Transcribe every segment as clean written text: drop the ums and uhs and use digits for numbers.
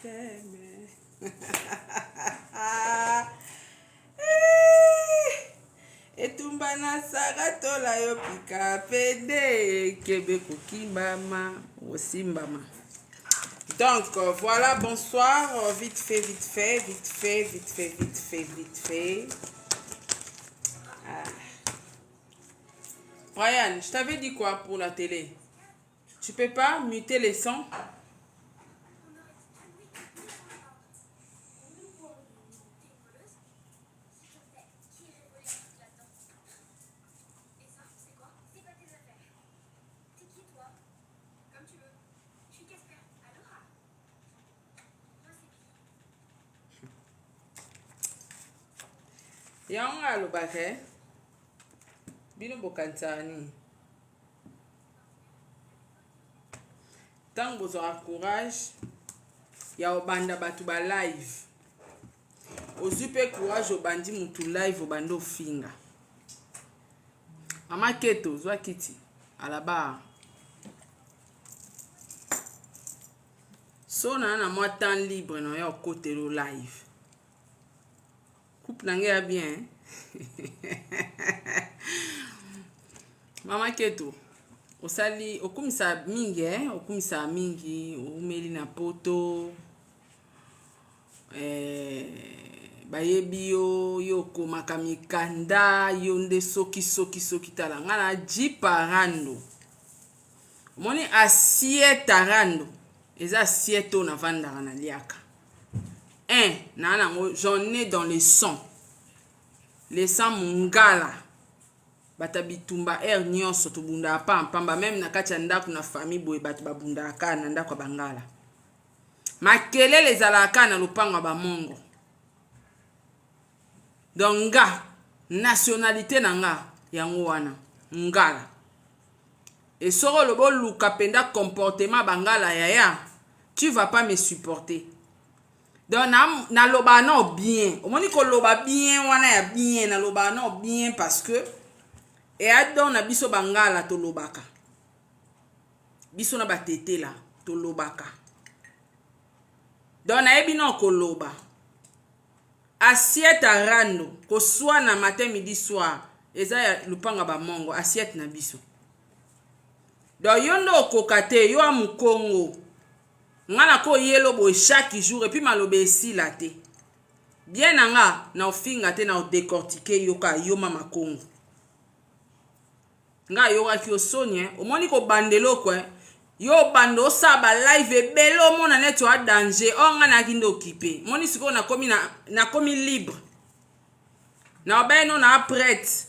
t'aime. Etumba na saga tola yo pika pede kebe kokimbama osimbama. Donc voilà, bonsoir, vite fait. Ah. Brian, je t'avais dit quoi pour la télé? Tu peux pas muter les sons? Yang alobake bino bokansani tant bozwa courage ya obanda batu ba live ozupe courage obandi mutu live obando finga mama keto zwa kiti alaba so na mwa temps libre no ya okotelo live coupe nange ya bien. Mama keto osali okumisa mingi umeli na poto bayebi yo komaka mikanda yo nde soki tala ngana jiparando moni assiette arando eza assiette na vandaka na liaka j'en ai dans les sons mungala batabitumba nyonso tobunda pamba même na kati ya ndako na famille boye bato babunda ka na ndako bangala makelele ezalaka na lopango ba mongo donc nga nationalité na nga yango wana ngala esoko lobo luka penda comportement bangala yaya tu vas pas me supporter. Donc na loba no bien omoni ko loba bien wana ya bien na loba no bien parce que et adon na biso bangala to lobaka biso na batete la to lobaka donc na ebi no ko loba assiette arando ko soit na matin midi soir eza ya lupanga ba mongo assiette na biso donc yondo kokate yo amukongo ngana ko yelo boy chaque jour et puis malobe esila te bien nanga na ofinga te na décortiquer yoka yo mama kongo nga yo ki osonye omoni ko bandelo kwe yo bando sa ba live ebelo mona neto a danger onga na kindo occupé moni siko na komi libre na obeno na prête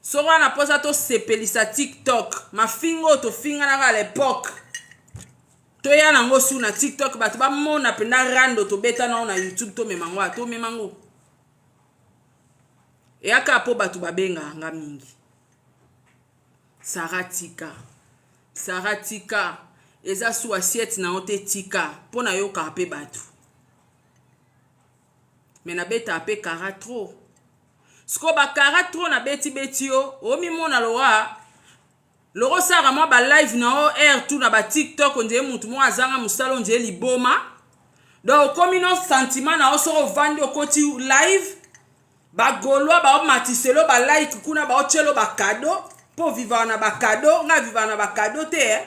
so wana posa to sepelisa TikTok ma fingo to finga na à l'époque toya nango su na TikTok bato ba mona penda rando to beta na YouTube to memango e aka po bato babenga nga mingi Saratika eza su assiette na ote tika pona yo ka pe bato mais na beta pe kara trop sko ba kara trop na beti yo omi mona loro sara mwa ba live na o air tout na ba TikTok onje mutu mo azanga musalo onje liboma donc komi no sentiment na osoro vandi okoti live ba golwa ba matiselo ba like kuna ba ochelo ba cadeau pour vivre na ba cadeau nga vivre na ba cadeau te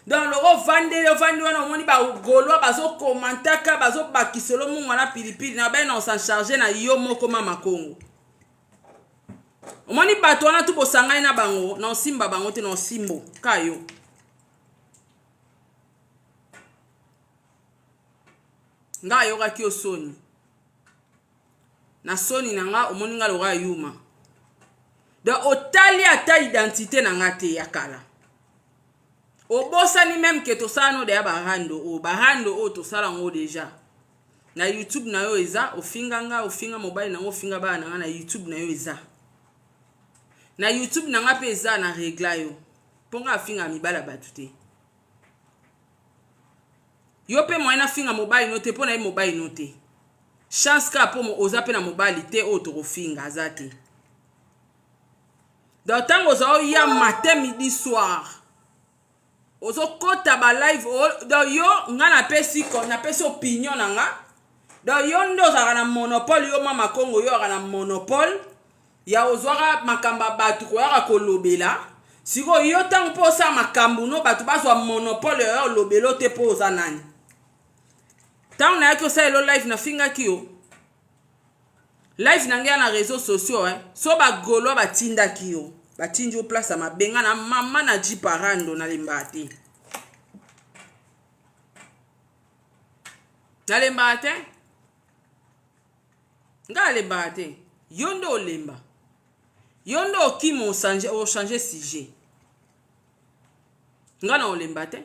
donc loro vandi wana omoni ba golwa bazo commentaka bazo bakiselo mungu na pilipili na ben on s'en charger na yo moko mama Kongo. Omoni bato wana tu bosangani na bango na osimba bango te na osimbo kayo nga yoka ki osoni na soni na nga omoni nga loka yuma donc otali ata identité na nga te ya kala obosani même ke tosala no de ya barando o tosala ngo déjà na YouTube na yo eza ofinga mobile na ofinga bana na YouTube na yo eza na YouTube na nga peza na regla yo ponga afinga mibala batu te yo pe moyena finga mobile note pona mobile note chance ka po mo oza pe na mobile te o to finga azate donc tango za ya matin midi soir ozokota ba live donc yo nga napesi opinion na nga donc yo nde ozalaka na monopole yo mama Congo yo ozalaka na monopole ya ozwaka makambo ya bato koyaka kolobela sikoyo yo ntango mpo osala makambo no bato bazwa monopole ya olobela te mpo oza nani ntango nayaki osalela live nafingaki yo live na ngai na réseaux sociaux so bagolo batindaki yo batindi yo place ya mabenga na mama na ji parando nalembaka te nalembaka te nga alembaka te yo nde olemba yo nde okima ochange sujet nga na olemba te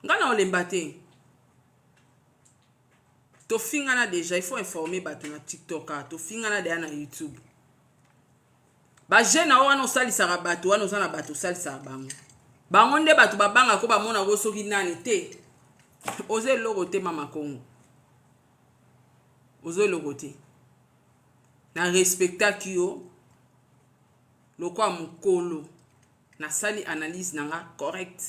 nga na olemba te tofingana déjà il faut informer bato na TikTok tofingana deya na YouTube bajeune awo wana osalisaka bato wana oza na bato osalisaka bango nde bato babangako bamona ko soki nani te oza eloko te mama Congo oza eloko te na respectaki yo lokwa mokolo nasali analyse nanga correct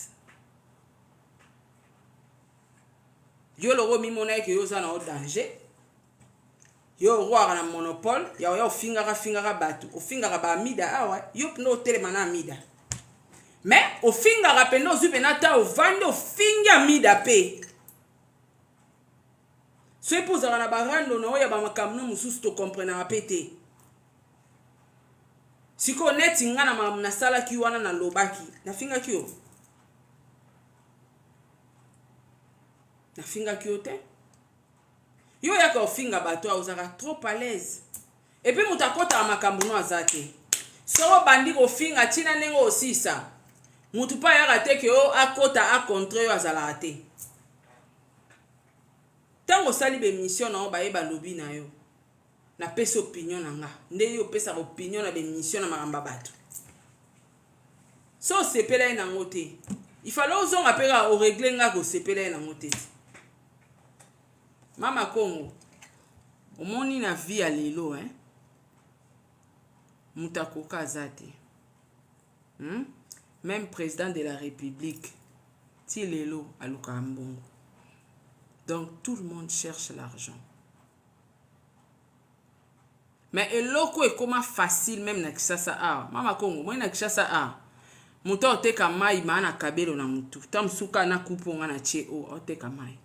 yo loko mimona eke yo oza na o danger yo orwaka na monopole ya ofingaka bato ofingaka baamida awa yo mpena otelema na amida mais ofingaka mpena ozwi mpena ata ovandi ofingi amida mpe so mpo ozalaka na barando na oyo ya bamakambo no mosusu tokomprenaka mpe te sikoyo neti nga na makambo nasalaki wana nalobaki nafingaki yo nafingaki yo te yo yaka ofinga bato ozalaka trop à l'aise epuis moto akotaka makambo no aza te soko bandi kofinga ntina ndenge osisa motu mpe ayaka te ke yo akota akontre yo azalaka te ntango osali bemission na yo bayeba lobi na yo napesi opinion na nga nde yo opesaka opinion na bemission na makambo ya bato so osepela ye nango te ifale ozonga mpe kaka oregle nga kosepela ye nango te mama Congo omoni na vie ya lelo moto akoka aza te même président de la république ti lelo alukaka mbongo donc tout le monde cherche l'argent mais eloko ekoma facile même na Kinshasa awa mama Congo moi na Kinshasa awa moto oteka mai maa na kabelo na mutu ta msuka na kuponga na tie oteka mai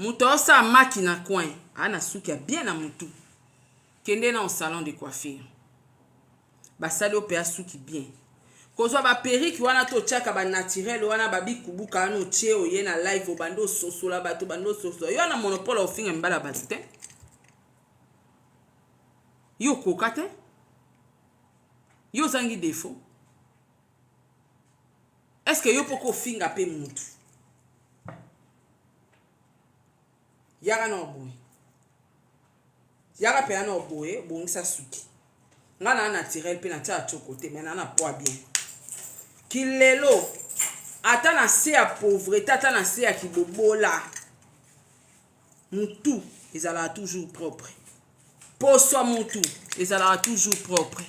moto osala maki na coin ana suki ya bien na mutu kende na au salon de coiffure basali opea suki bien kozwa ba periki wana to chaka ba naturel wana babikubuka wana otie oye na live obando sosola bato bando sosola yo na monopole ofinga mbala bato te yo koka te yo zangi défaut est-ce que yo poko ofinga pe mutu yaka na oboye yaka pe na oboye bongisa suki nga na naturel pe na tia choko te mais na poa bien kilelo ata na se ya pauvreté ata na se ya kibobola mutu ezalaka toujours propre poso mutu ezalaka toujours propre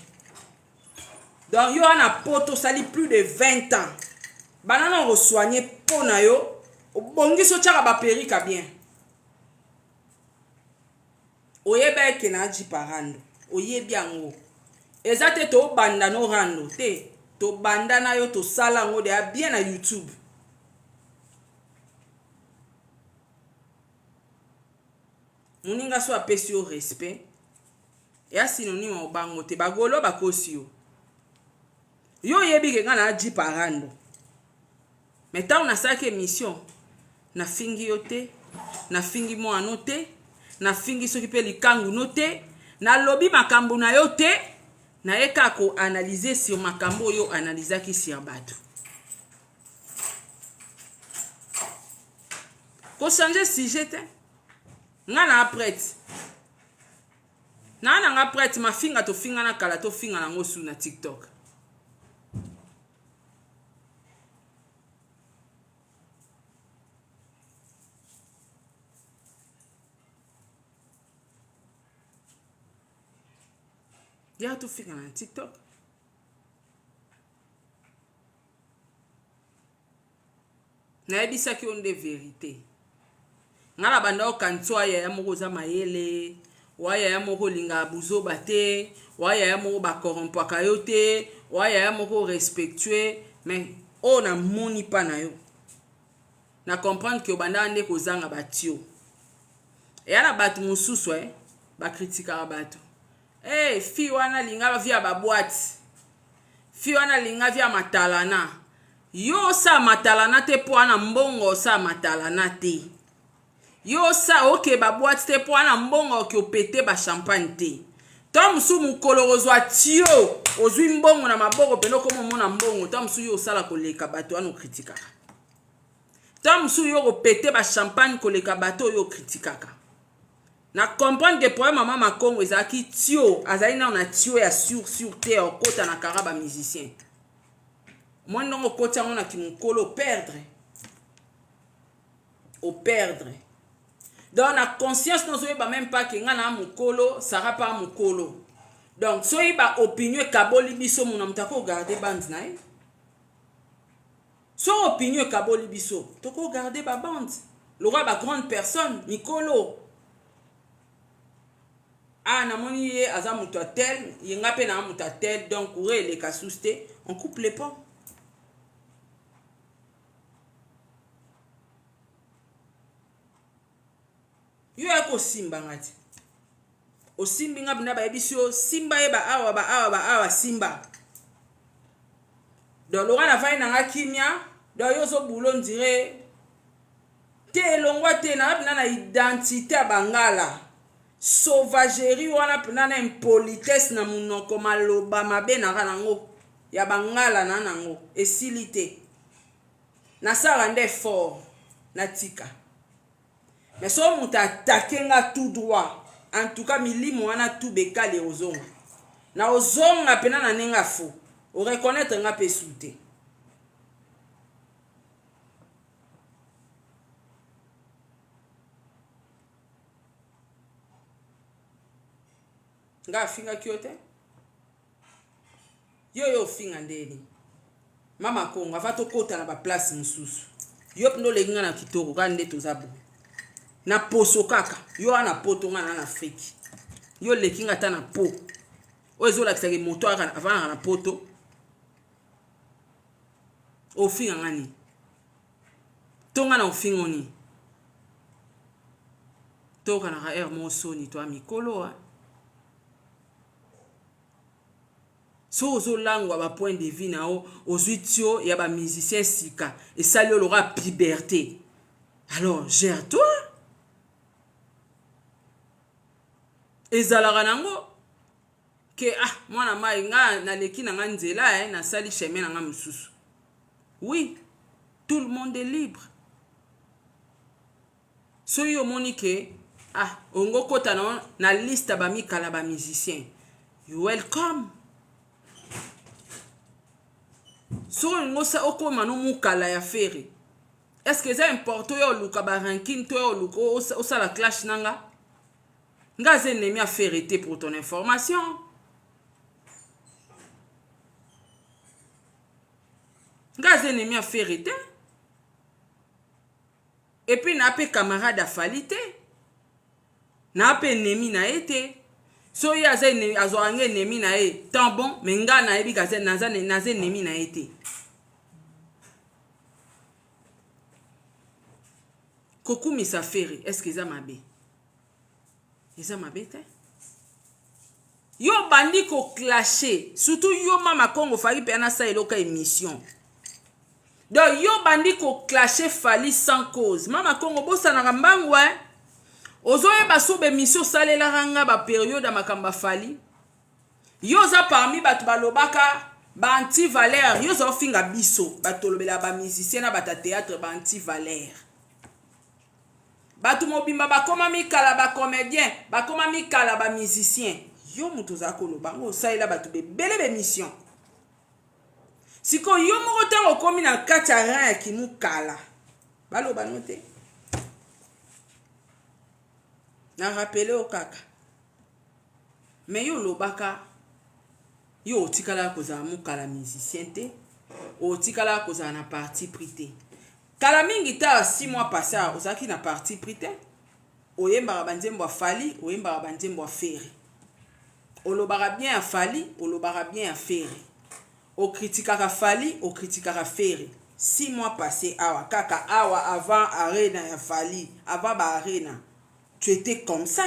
donc yo ana poto sali plus de 20 ans banana resoigner po na yo obongiso tiaka ba perika bien oyeba eke na aji parando oyebi yango eza te tobanda no rando te tobanda na yo tosala yango deya bien na YouTube moninga so apesi yo respect eya synonyme obango te bagolo bakosi yo oyebi ke nga na aji parando mais ntango nasalaki émission nafingi yo te nafingi mwana te nafingi soki mpe likangu no te nalobi makambo na yo te nayeka koanalyse sur makambo oyo analysaki sur bato kochange sujet te nga na aprete na nga prete mafinga tofinga na kala tofinga nango su na TikTok ya tofinga na TikTok nayebisaki yo nde vérité nga na banda okanisi oya ya moko oza mayele oya ya moko olinga buzoba te oya ya moko bakorrompwaka yo te oya ya moko respectue mais oyo namoni mpa na yo na comprendre ke obanda nde kozanga batio eya na bato mosusu bakritikaka bato fi wana linga via babwate fi wana linga via matalana yo osala matalana te mpo wana mbongo osala matalana te yo osala okeba bwate te mpo wana mbongo oke opete bachampagne te to mosu mokolo ozwa tio ozwi mbongo na maboko pene okomomona mbongo to mosu yo osala koleka bato wana okritikaka to mosu yo kopete bachampagne koleka bato oyo okritikaka na comprendre ke problème mama Makongo ezalaki tio azali nao na tio ya sur te okota na kara bamusicien moi ndongo okoti yango na kimokolo operdre donc na conscience nozoyeba même pas ke nga na mokolo sara pa mokolo donc soyeba opinion ekaboli biso mona moto akogarde bande na ye so opinion ekaboli biso tokogarde babande lokwa bagrande personne mikolo namoni ye aza moto atel yenga mpe na moto atel donc ore eleka susi te on coupe les ponts yo ya kosimbanga te osimbi nga bina bayebisi yo simba ye baawa simba donc loka na vai nanga kimia donc yo ozobula ondire te elongwa te nanga bina na identité ya bangala sauvagerie wana mpena na impolitesse na monoko maloba mabe nanga nango ya bangala na nango esili te nasala nde fort natika mais so moto atake nga tout droit en tout cas milimo wana tout bekali ozonga na ozonga mpena na nenga fo oreconnaître nga mpe su te nga afingaki yo te yo ofinga ndeni mama Kongo ava tokota na baplace mosusu yo mpe olengi nga na kitoko kaka nde toza bo na poso kaka yo wana poto nga na Afrique yo leki nga ta na po oyo ezolakisaki moto avanaka na poto ofinga nga nini to nga na ofinga nini tokanaka aire mosoni to amikolo so ozolangwa bapoint de vie na o ozwi tio ya bamusicien sika esali olora puberté alors gère toi ezalaka nango ke mwana mai nga naleki na nga nzela nasali chemin na nga mosusu oui tout le monde est libre so yo omoni ke ongo kota na liste bamikala bamusicien you welcome so ngosa okoma no mukala ya fere est-ce que c'est important yo luka ba ranking to yo luka osala clash nanga nga ze nemi a fere te pour ton information nga ze nemi a fere te et puis na pe camarade afali te na pe nemi na ete so ya za ne azwange nemi na e tant bon mais nga na ebi kaze naza nemi na ete kokumi sa fere est-ce que eza mabe te yo bandi ko clasher surtout yo mama Kongo fali pe na sa eloka émission donc yo bandi ko clasher fali sans cause mama Kongo bosana kambangu ozoyeba so bemission salelaka nga baperiode ya makambo fali yo oza parmi bato balobaka ba-anti-valeur yo ozofinga biso bato olobela bamusicien na bata théâtre ba-anti-valeur bato mobimba bakoma mikala bacomédien bakoma mikala bamusicien yo moto oza koloba ngo osalela bato bebele bemission siko yo moko ntango okomi na kati ya rin ya kimukala baloba no te na rappele o kaka mais yo lobaka yo otikala kozala mukala musicien te otikala kozala na parti pris te kala mingi ta 6 mois passé ozaki na parti prité oyembaka banzembo afali oyembaka banzembo afere olobaka bien afali olobaka bien afere okritikaka fali okritikaka fere 6 mois passé awa kaka awa avant arena ya fali avant ba arena tu étais comme ça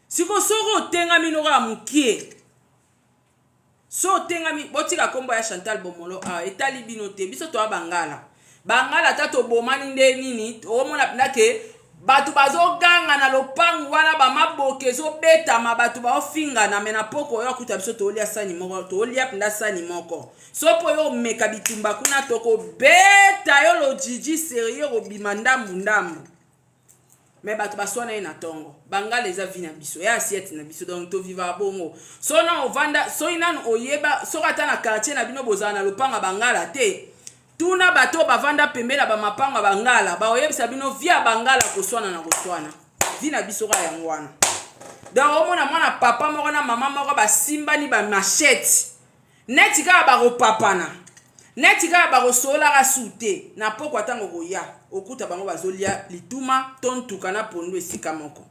siko soko otengami noko ya mokie so otengami botika kombo ya Chantal Bomolo etali bino te biso toa bangala ta tobomani nde nini omona pina ke batu bazoganga na lopangu wana bamaboke ezobetama batu baofingana me na poko oyo akuta biso toolia sani moko toolia pinda sani moko so po yo omeka bitumba kuna tokobeta yo lojiji sérieux kobima ndambu me bato baswana ye na tongo bangala eza vi na biso ya assiette na biso donc toviva bongo so na ovanda so inano oyeba so ata na quartier na bino bozala na lopanga bangala te tuna bato bavanda pembela bamapanga bangala baoyebisa bino via bangala koswana na koswana vi na biso ka yango wana donc omona mwana papa moko na mama moko basimbani bamachete neti kaka bakopapana neti kaka bakosolaka su te na poko atango koya okuta bango bazolia lituma to ntuka na pondu esika moko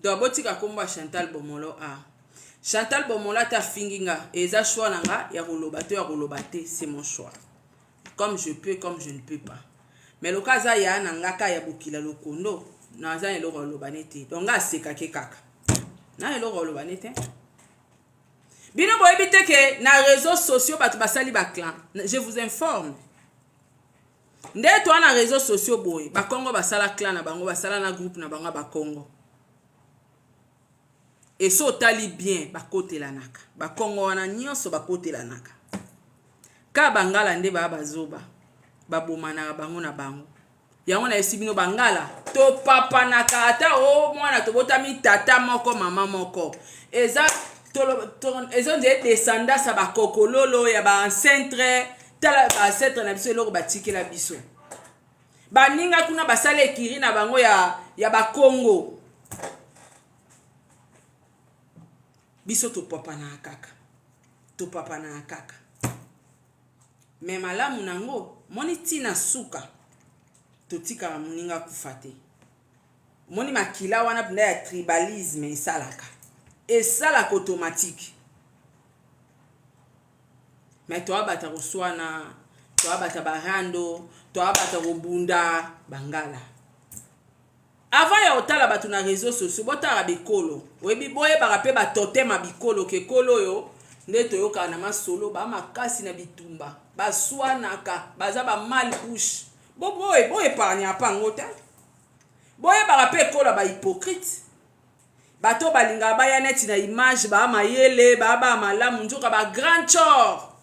donc botika kombo ya Chantal Bomolo Chantal Bomolo ta finginga eza choix nanga ya koloba to ya koloba te c'est mon choix comme je peux comme je ne peux pas mais le cas ya nanga ka ya bokila lokondo na za eloko loba nete donc aseka ke kaka na eloko loba nete bino boyebi te ke na réseaux sociaux bato basali clan je vous informe nde to na réseaux sociaux boye bakongo basala clan na bango basala na groupe na bango bakongo et so tali bien bakotelanaka bakongo wana nyonso bakotelanaka ka bangala nde bazoba babomanaka bango na bango yango na esi bino bangala to papanaka ata o mwana tobotami tata moko mama moko eza nde descendance ya bakokololo ya baancentre tala baancentre na biso eloko batikela biso baninga kuna basala ekiri na bango ya bakongo biso topapanaka kaka me malamu nango moni ntina suka totikaka moninga kufa te moni makila wana mpena ya tribalisme esalaka automatique me toabata koswana toabata barando toabata kobunda bangala avant ya otala bato na réseaux sociaux botala bikolo oyebi boyebaka mpe batotema bikolo ke kolo oyo nde toyokaka na masolo bamakasi na bitumba baswanaka baza bamal bouche boyeparanya pango te boyebaka mpe ekolo bahypocrite bato balingaka baya neti na image baa mayele baa malamu nzoka bagrand chor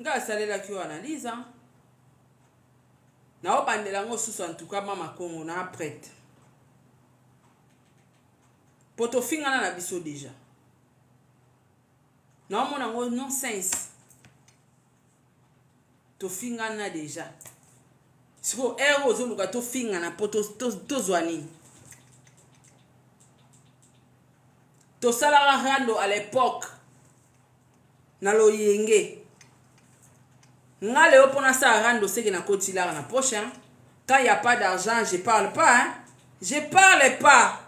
nga asalelaki yo analyse na obandela ngo susu en tout cas mama Kongo na prête po tofingana na biso déjà na omona ngo nonsense tofingana déjà siko ero ozoluka tofingana po tozwa nini tosalaka rando à l'époque na loyenge nga leo pona sa rando seke na kotilaka na poche quand il y a pas d'argent je parle pas je parle pas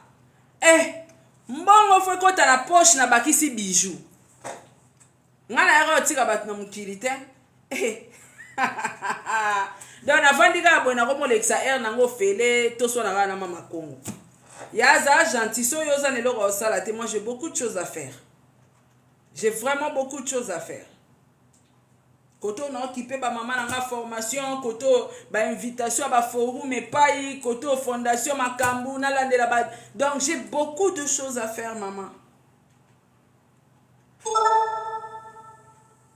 mbongo fo kota na poche na bakisi bijou nga na yaka otika bato na mokili te donc navandika boye nakomolekisa aire nango fele toswanaka na mama Kongo yaza gentil so yo oza na eloko osala te moi j'ai beaucoup de choses à faire j'ai vraiment beaucoup de choses à faire koto na occupé ba maman na nga formation koto ba invitation ba forum epai koto fondation makambu na landela ba donc j'ai beaucoup de choses à faire maman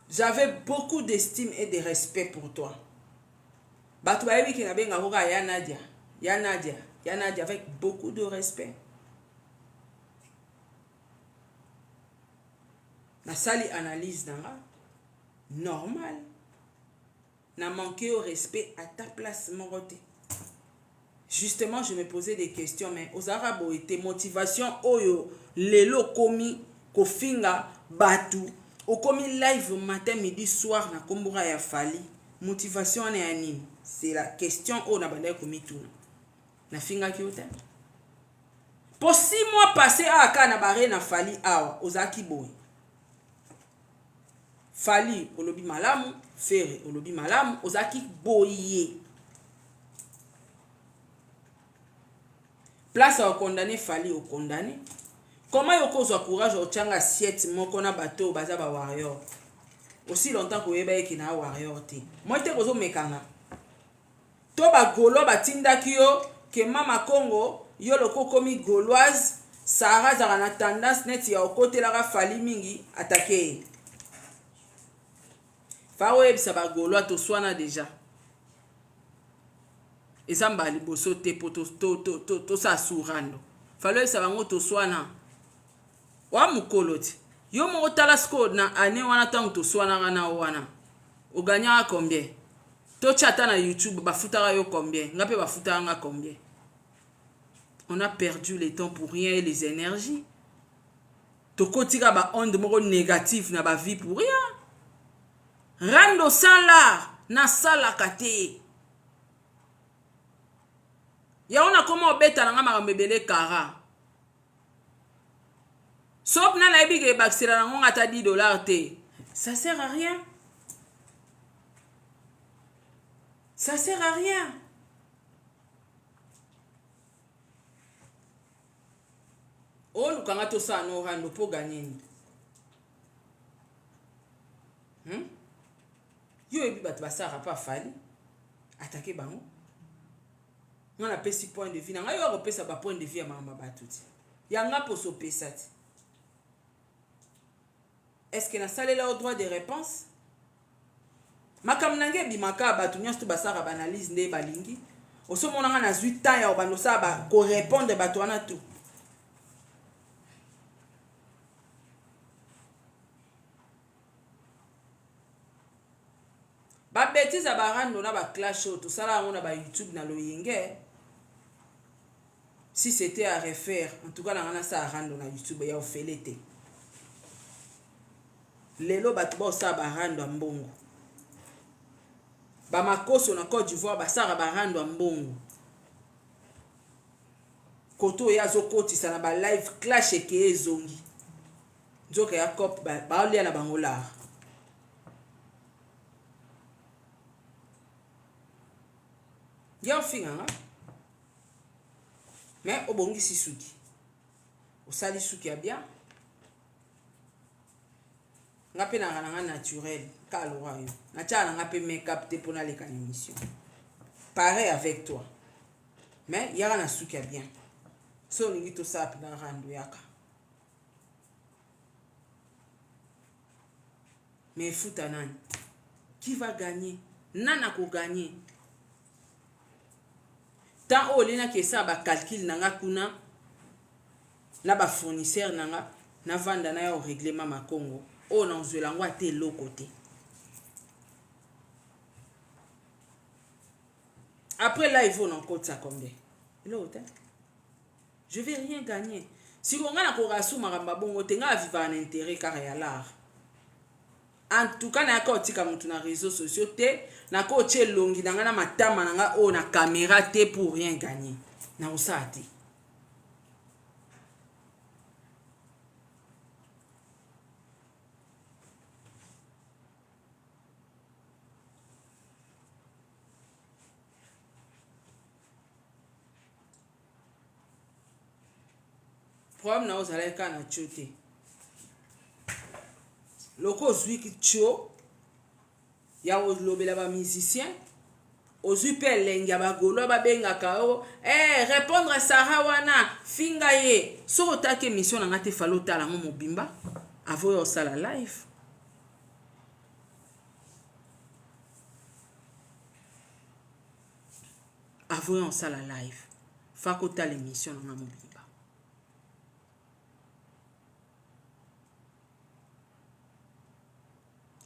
j'avais beaucoup d'estime et de respect pour toi bato ba yebi ki na benga koka ya Nadia avec beaucoup de respect na sali analyse nanga normal. N'a manqué au respect à ta place, mon côté. Justement, je me posais des questions, mais aux Arabes, était motivation, oyo, lelo komi, kofinga, batu, o komi live matin, midi, soir, na kombura ya fali. Motivation en est anime. C'est la question, oh, na bande komi tout. Na finga ki ote. Pour 6 mois passés, à ka na bare na fali, awa, ozaki boy. Fali, olobi malamu, fere, olobi malamu, ozaki boye. Place à condamner Fali au condamné. Comment il y a courage au tchanga assiette moko na bateau baza ba warrior. Aussi longtemps que yeba ki na warrior te. Moi te kozo mekanga. To ba golo ba tinda kiyo ke mama Congo yo loko komi gauloise Sahara za na tendance net ya okote la Fali mingi attaquer. Fa web sa ba golo to swana déjà. Ezamba liboso te po to sa surando falo esa bango to swana wa mukolo ti yo mo tala sko na ane wana tango to swana kana wana o gagna combien to chata na YouTube bafuta yo combien ngape bafuta nga combien. On a perdu le temps pour rien et les énergies to kotika ba onde moko négatif na ba vie pour rien. Rando sans l'art na sala kate. Ya on a comment obeta na ngama mebele kara. Sop na na ebi ke baksira na ngonga ta $10 te. Ça sert à rien. Ça sert à rien. Oh lukanga to sa no rando po gagner. Yo ebi bat basara pa fali. Attaquer bango. On a pesi point de vue. On a repesa ba point de vue à mama batuti. Yanga pour so pesati. Est-ce que na salé là au droit de réponse? Makam nange bimaka batu nyas to basara banalise nde balingi. Oso monanga na 8 ans ya obanosa ba ko répondre batu wana tout. Ba bêtise barando na ba clash tout ça là on a ba YouTube na loyenge. Si c'était à refaire, en tout cas, on a ça à rendre sur YouTube, il y a fait l'été. Lelo batuba ça à rendre en bongo. Bamako na Côte d'Ivoire, ça à rendre en bongo. Koto ya zokoti ça na ba live clash et ke zongi. Nzoka ya cop ba olia na bangola. Ya finga nga. Mais au bongi si suki. Au sali suki a bien. Ngape na ngana naturel. Kalora yo. Na tia na ngape make-up te pona le kan émission. Pareil avec toi. Mais yara na suki a bien. So lingi to sa na rando yaka. Mais futa nani. Qui va gagner? Nana ko gagner. Tant au lina ke sa ba calcul nanga kuna na ba fournisseur nanga na vanda na yo règlement ma Congo o na nzwela ngwa te lo côté. Après là il faut en compte ça combien. L'autre je vais rien gagner. Si on a ko rasu maramba bongo te nga vivre en intérêt car ya l'art. En tout cas na ko tika mutu na réseaux sociaux te na ko tie longi na ngana matama na nga o na caméra te pour rien gagner na usati. Problème na ozala ka na chote loko zwi ki cho ya lobela ba musicien ozwi pe lengi ya bagolo babengaka o répondre à Sarah wana finga ye so otaki émission na ngate falo tala ngo mobimba avoyo sala live avoyo sala live fako tala émission na mobimba.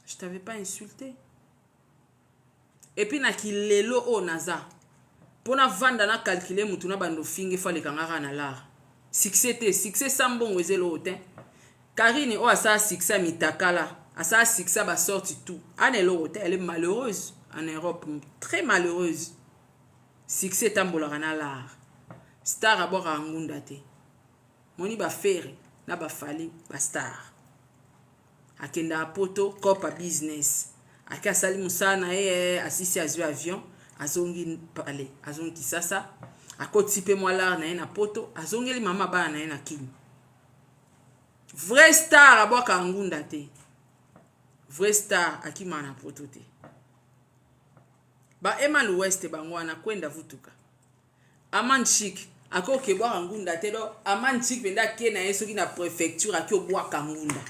Je t'avais pas insulté. Et puis na kilelo o naza. Pona vanda na calculer mutu na bando finge fale kangara na lar. Succès te, succès sambongo ezelo otin. Karine o asa succès mitakala, asa succès ba sorti tout. Anelo otin, elle est malheureuse en Europe, très malheureuse. Succès tambola na lar. Star abora ngunda te. Moni ba fere na ba fali ba star. Akenda poto kopa business. Aka sali musana asisi azwi avion, azongi pale, azongi kisasa. Akoti pe mwala na poto, azongeli mama ba na kini. Vrai star aboka ngunda te. Vrai star akima na poto te. Ba Emma l'Ouest bangwana kwenda vutuka. Aman chic ako ke bwa ngunda te do, aman chic benda ke na yeso ki na préfecture aki obwa ngunda.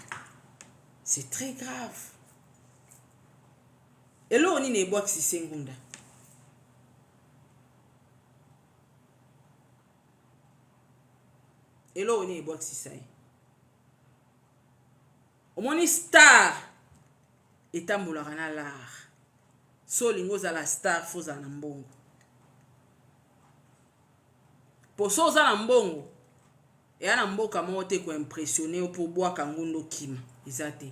C'est très grave. Et là, on y boit si c'est ngunda. Et là, on y boit si c'est. Au moins, star et tamboulana l'art. So lingos à la star, faut à l'ambongo. Pour ça, à l'ambongo. Et à l'ambongo, comment te ko impressionné pour boire kangundo kim. Exacte.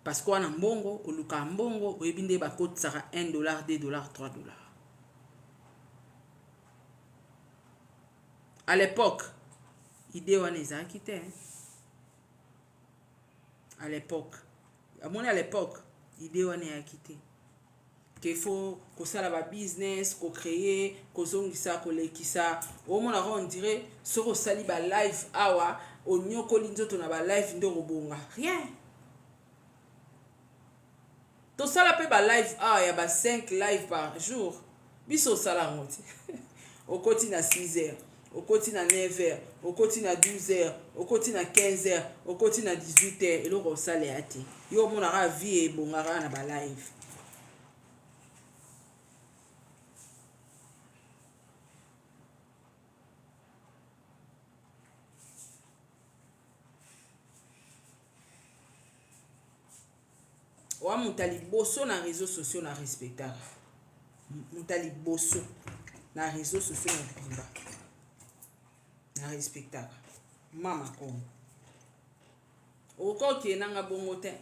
Parce qu'on a mbongo, au luka mbongo, au ebinde bakot sera $1, $2, $3. À l'époque, idée on est à quitter. À l'époque, à l'époque, idée on est à quitter. Qu'il faut que ça la business, qu'on crée, qu'on zongi ça, qu'on l'équipe ça. Au moins on dirait, sur au sali ba live awa, au nyoko linzo ton ba live ndo robonga. Rien. Tout ça la peut ba live il y a 5 live par jour. Biso sala monte. Au quotidien à 6 heures, au quotidien à 9 heures, au quotidien à 12 heures, au quotidien à 15 heures, au quotidien à 18 heures et le rosale est até. Yo mon ara vie et bon ara na ba live. Wa mutali bosso na réseaux sociaux na respectable. Mutali bosso na réseaux sociaux na bimba. Na respectable. Mama kon. Oko ki nanga bongo te.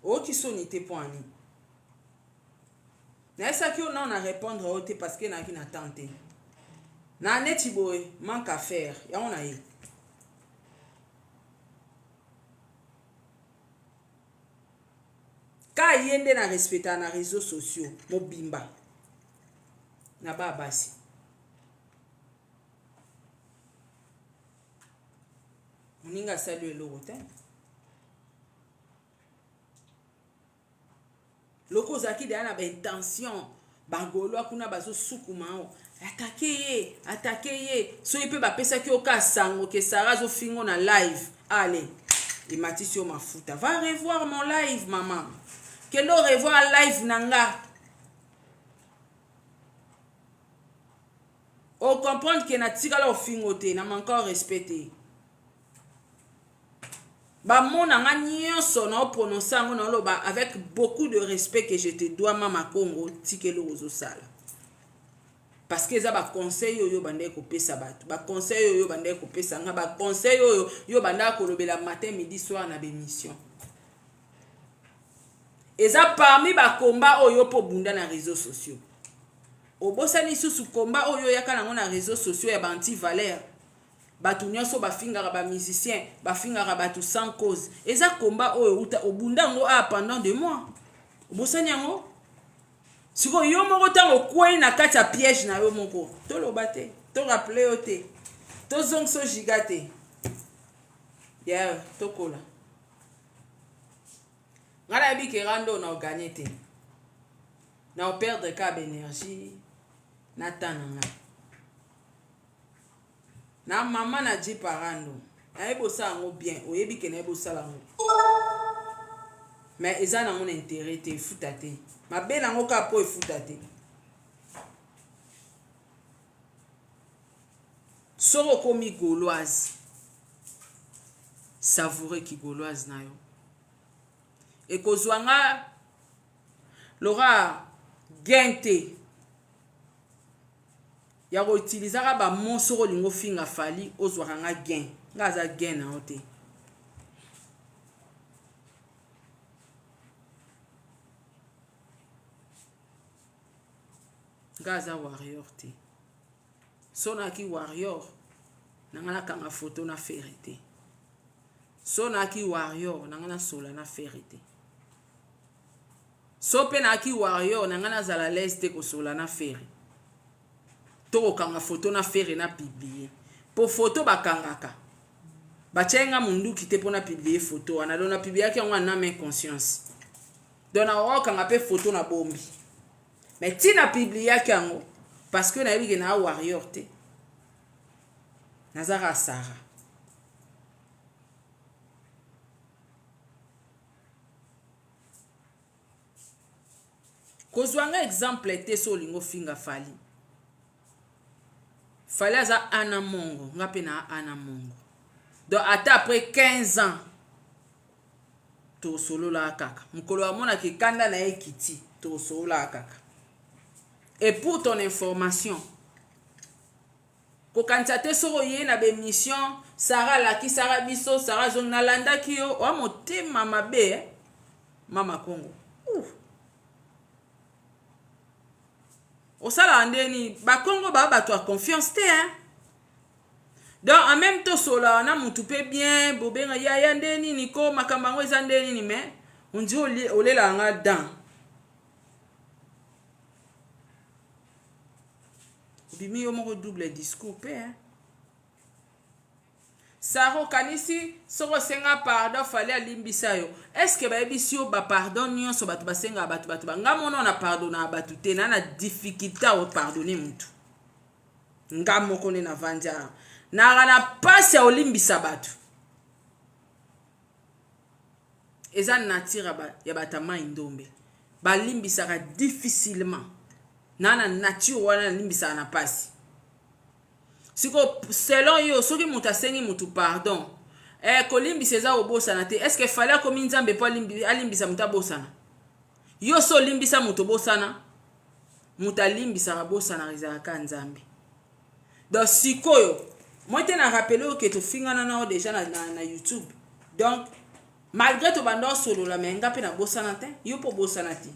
O ki sonité pour ani. Na esa ki on a répondre au te parce que na ki na tenter. Na neti boy manque à faire. Ya on a eu. Ka yende na respecta na réseaux sociaux mobimba na ba basi moninga saluer l'autre loko zaki de na ba intention bangolo akuna bazo sukuma attaquer ye so yepe ba pesa ki oka sango ke Sarah zo fingo na live allez et Matisio mafuta va revoir mon live maman. Kendo revoir live nanga. O comprendre que na tigala o fingote na encore respecter. Ba mon nga nyonso na prononcer ngo na loba avec beaucoup de respect que je te dois mama Congo tikelo ozo sala. Parce que za ba conseil yo bande ko pesa batu. Ba conseil yo bande ko pesa nga ba conseil yo banda ko lobela matin midi soir na bémission. Eza parmi ba combat oyo po bunda na réseaux sociaux. Obosani susu combat oyo yakala ngo na réseaux sociaux ya banti valeur. Batu nyonso ba fingara ba musicien, ba fingara batu sans cause. Eza combat oyo uta obunda ngo pendant 2 mois. Obosani ngo siko yo moko tango kwei na kati ya piège na yo moko. To lobate, to rappeler ote. To zongso gigate. Yeah, to kola. Ngala bi ke rando na gagner te. Na perdre ka énergie na tananga. Na mama na ji parando. Na ebosa ngo bien, oyebi ke na ebosa la ngo. Mais eza na mon intérêt te futa te. Ma be na ngo ka po futa te. Soro komi gauloise. Savourer ki gauloise na yo. ekozwanga lora gain te ya koutilisaka bamonso olingo finga fali ozwaka nga gain nga aza gain na yo te. Nga aza warrior te. So naki warrior nanga nakanga foto na fere te. So naki warrior nanga na sola na fere te. So pe naki warrior nanga na zala leste ko sola na fere. To kanga foto na fere na publier. Po foto bakangaka. Bachenga mundu kite po na publier foto wana do na publier ki ngwa na main conscience. Dona o kanga pe foto na bombi. Mais ti na publier ki ngo parce que na yebi na warrior te. Nazara Sara. Kozwanga exemple te so lingo finga fali. Fali aza ana mongo, nga pe na ana mongo. Donc ata après 15 ans to solo la kaka. Mukolo amona ki kanda na ekiti to solo la kaka. Et pour ton information, ko kantate soro ye na be mission Sara laki Sara biso Sara zona landa kiyo wa motema mabe mama Kongo. Osala ndeni ba Kongo ba bato a confiance te hein. Donc en même temps sola na mutu pe bien bobenga ya ndeni niko makambango eza ndeni ni mais on dit olela nga dan. Bimi yo moko double discours pe hein. Saro kanisi soko senga pardon fallait alimbisa yo. Est-ce que ba ebisi yo ba pardon nyonso batu basenga batu nga mona na pardona batu te na difficulté au pardonner mutu. Nga moko ne na vanja. Na passe ya olimbisa batu. Eza natira ba ya batama indombe. Ba limbisa ka difficilement. Nana nature wana limbisa na pasi. Siko selon yo soki mutu asengi mutu pardon. Kolimbisa eza obosana te. Est-ce que fallait komi nzambe po alimbisa mutu abosana? Yo so limbisa mutu bosana. Mutu alimbisa bosana ezalaka nzambe. Donc sikoyo moi te na rappelé que to fingana na déjà na YouTube. Donc malgré to bando solo la menga pe na bosana te, yo po bosana te.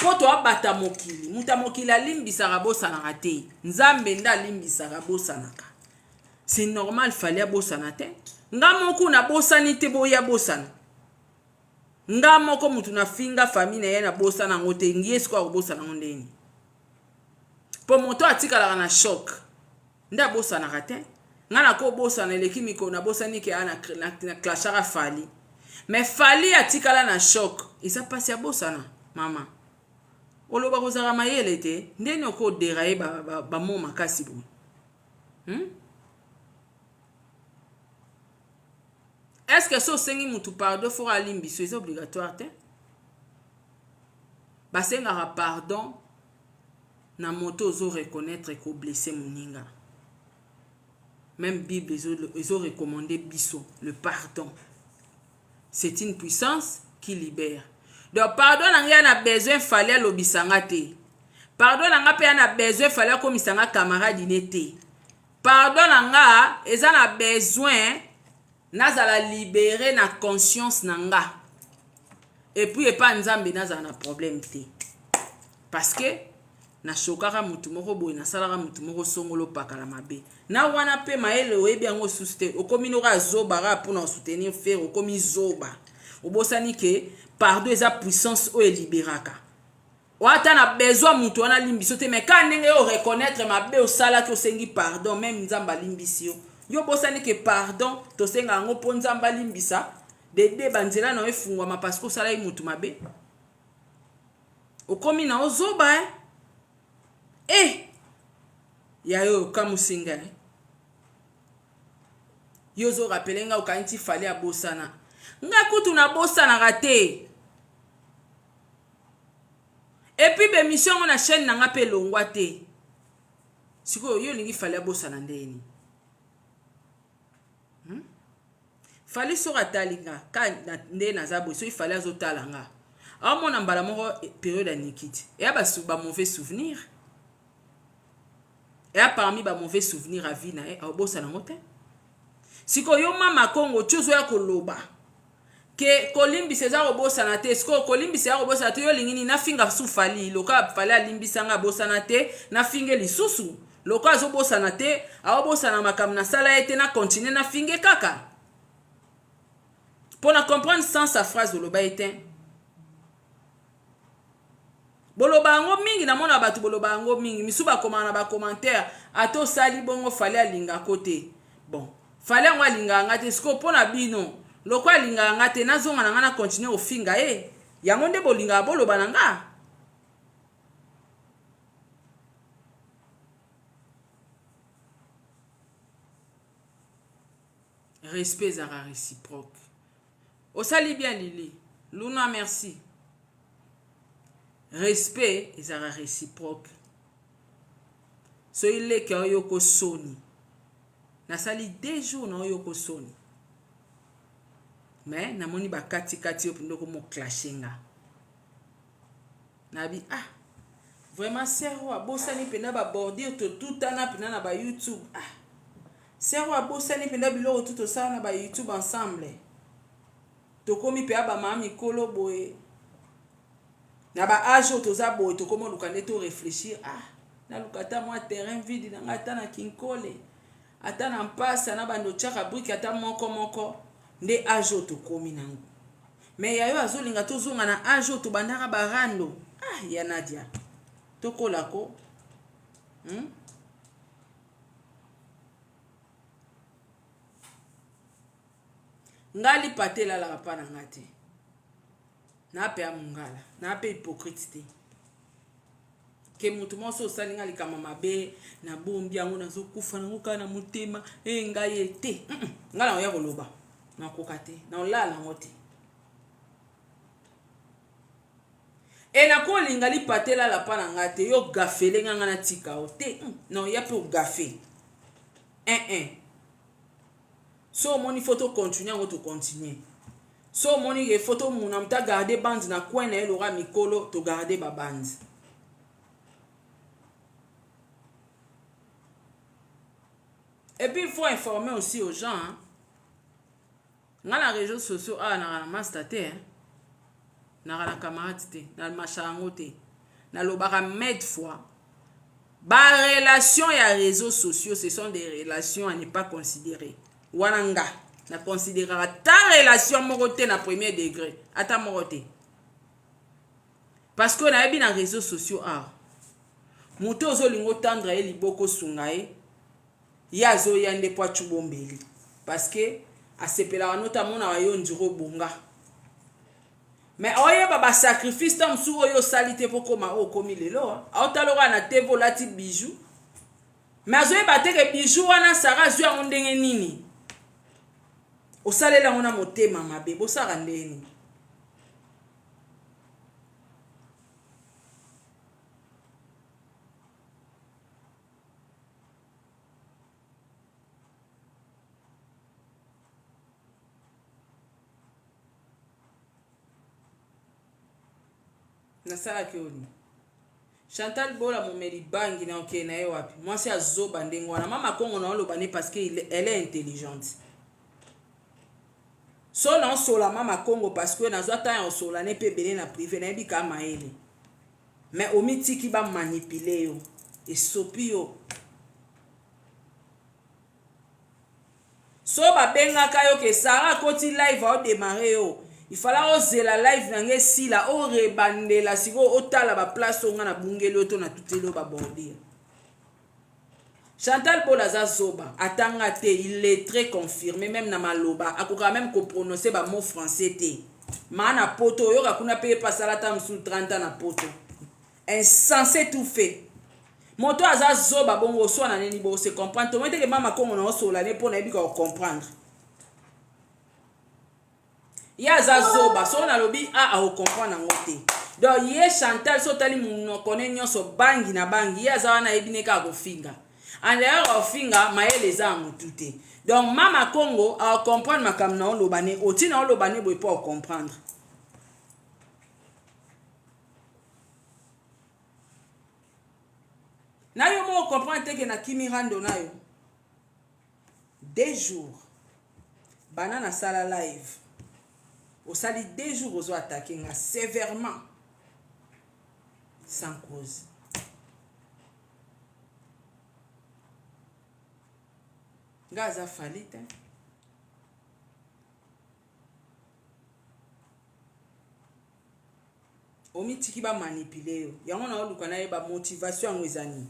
Poto abata mokili, muta mokili alimbisa bosana te. Nzambe nda alimbisa bosana ka. C'est normal fallait bosana te. Nga moko na bosani te boya bosana. Nga moko mutu na finga famille na ye na bosana ngote ngies kwa bosana ngondeni. Po moto atikala na choc. Nda bosana te. Ngana ko bosana eleki miko na bosani ke ana na klashara fali. Mais fali atikala na choc. Isa pasi ya bosana mama. Oloba kozara mayele te. Ndeni oko deraye ba mo makasi bo. Est-ce que so sengi mutu pardon faut alimbiso c'est obligatoire te? Ba senga pardon na moto ozo reconnaître ko blessé moninga. Même Bible ils ont recommandé biso le pardon. C'est une puissance qui libère. Donc pardon nanga na besoin fallait lobisanga te. Pardon nanga pe na besoin fallait komisanga camarade inete. Pardon nanga eza na besoin nazala libérer na conscience nanga. Et puis et pas nzambe nazala na problème te. Parce que na shokara mutu moko boy na salaka mutu moko songolo pakala mabe. Na wana pe maele oyebi yango susute okomi noka zoba pour na soutenir faire okomi zoba. Obosani ke pardon eza puissance o libéraka. Wata na besoin mutu wana limbiso te mais quand ndenge o reconnaître mabe o sala ki osengi pardon même nzamba limbisi yo. Yo bosani ke pardon to senga ngo po nzamba limbisa de banzela na efungwa ma parce que sala mutu mabe. Okomi na ozoba yayo kamusinga yozo rappelenga ukanti fali a bosana nga kutu na bosana rate et puis be mission na chaîne na nga pe longwa te siko yo lingi fali a bosana ndeni fallait so ratalinga ka nde nazabo so il fallait azotalanga amona mbala moko période ya nikiti et ba mauvais souvenir et parmi ba mauvais souvenir à vie na obosa na ngote siko yo mama Kongo chozo ya koloba ke kolimbisa eza kobosana te siko kolimbisa ya kobosana te yo lingini nafinga sufali loka fale alimbisanga bosana te nafinge lisusu loka azobosana te aobosana makambo na sala ete na continue nafinge kaka pona comprendre sans sa phrase oloba ete boloba yango mingi na mona bato boloba yango mingi misu bakoma na ba commentaire ato sali bongo fale alinga kote bon fale yango alinga nga te siko pona bino loko alinga nga te nazonga na nga na continue ofinga yango nde bolinga boloba na nga respect ezaka réciproque osali bien Lili Luna merci respect ezaka réciproque so ileke oyo kosoni nasali 2 jours na oyo kosoni mais namoni bakati yo pindo ko mo clashinga nabi vraiment sero abosani pena ba bordir to tutana pena na ba YouTube sero abosani pena biloko tout ça na ba YouTube ensemble to komi pe aba mami kolo boye na ba ajo to za boye to komo lukande to réfléchir na lukata moi terrain vide na ngata na kinkole ata na mpasa na bando chaka brique ata moko nde ajo to komi nango mais yayo azolinga to zonga na ajo to bandaka barando ya Nadia to kolako ngali patela la pana ngate na pe amungala na pe hypocrite te ke mutu moso salinga likama mabe na bombi yango nazokufa nango kana mutema ngai ete ngala oya koloba na kokate na olala ngote na ko lingali patela la pana ngate yo gafele nganga na tika ote non ya pe gafe so moni photo continue ngo to continue so moni ke photo muna mta garder bande na coin na elora mikolo to garder ba bande et puis il faut informer aussi aux gens nga na réseaux sociaux na master te na camarade te na machango te na lobaka med fois ba relation ya réseaux sociaux ce sont des relations à ne pas considérer wananga na considérera ta relation moko te na premier degré ata moko te parce que na yebi na réseaux sociaux muto ozolingo tendre ye liboko sunga ye azoya nde po achubombeli parce que asepelaka notamment na yo ndiro bonga mais oyeba ba sacrifice ta msu oyo osali te po koma okomi lelo aotaloka na te volati bijou mais azoyeba te ke bijou wana sara azwi yango ndenge nini osalela yango na motema mabe bosaka ndeni nasala ke oni Chantal Bola momeli bangi na okeye na ye wapi mwasi azoba ndenge wana mama Kongo na oloba ne parce que elle est intelligente so na osola mama Kongo parce que nazwa ta ya osola ne pe bele na privé na yebi ka maele mais omitiki ba manipuler yo esopi yo so ba bengaka yo ke Sarah koti live au démarrer yo il fallait oser la live nange si la o rebandela siko otala ba place onga na bungelo to na tutelo ba bordir Chantal Bola za zoba atanga te il est très confirmé même na maloba akoka même ko prononcer ba mot français te mana poto yo ka kuna pe pasala ta msu 30 ans na poto insensé tout fait moto aza zoba bongo so na neni bo se comprendre to mete ke mama Kongo na osola ne pona ebika ko comprendre ya za zoba so na lobi a comprendre ngo te donc ye Chantal so tali munoko ne nyonso bangi na bangi ya za wana ebine ka ko finga and d'ailleurs ofinga maele za mutu te Donc mama Congo a comprendre makam na olobane oti na olobane boy pour comprendre. Na yo mo comprendre que na kimi rando na yo 2 jours banana sala live au sali 2 jours ozo attaquer nga sévèrement sans cause. Gaza falit hein. Omi tiki ba manipuler yo yango na oluka na ye ba motivation yango ezani.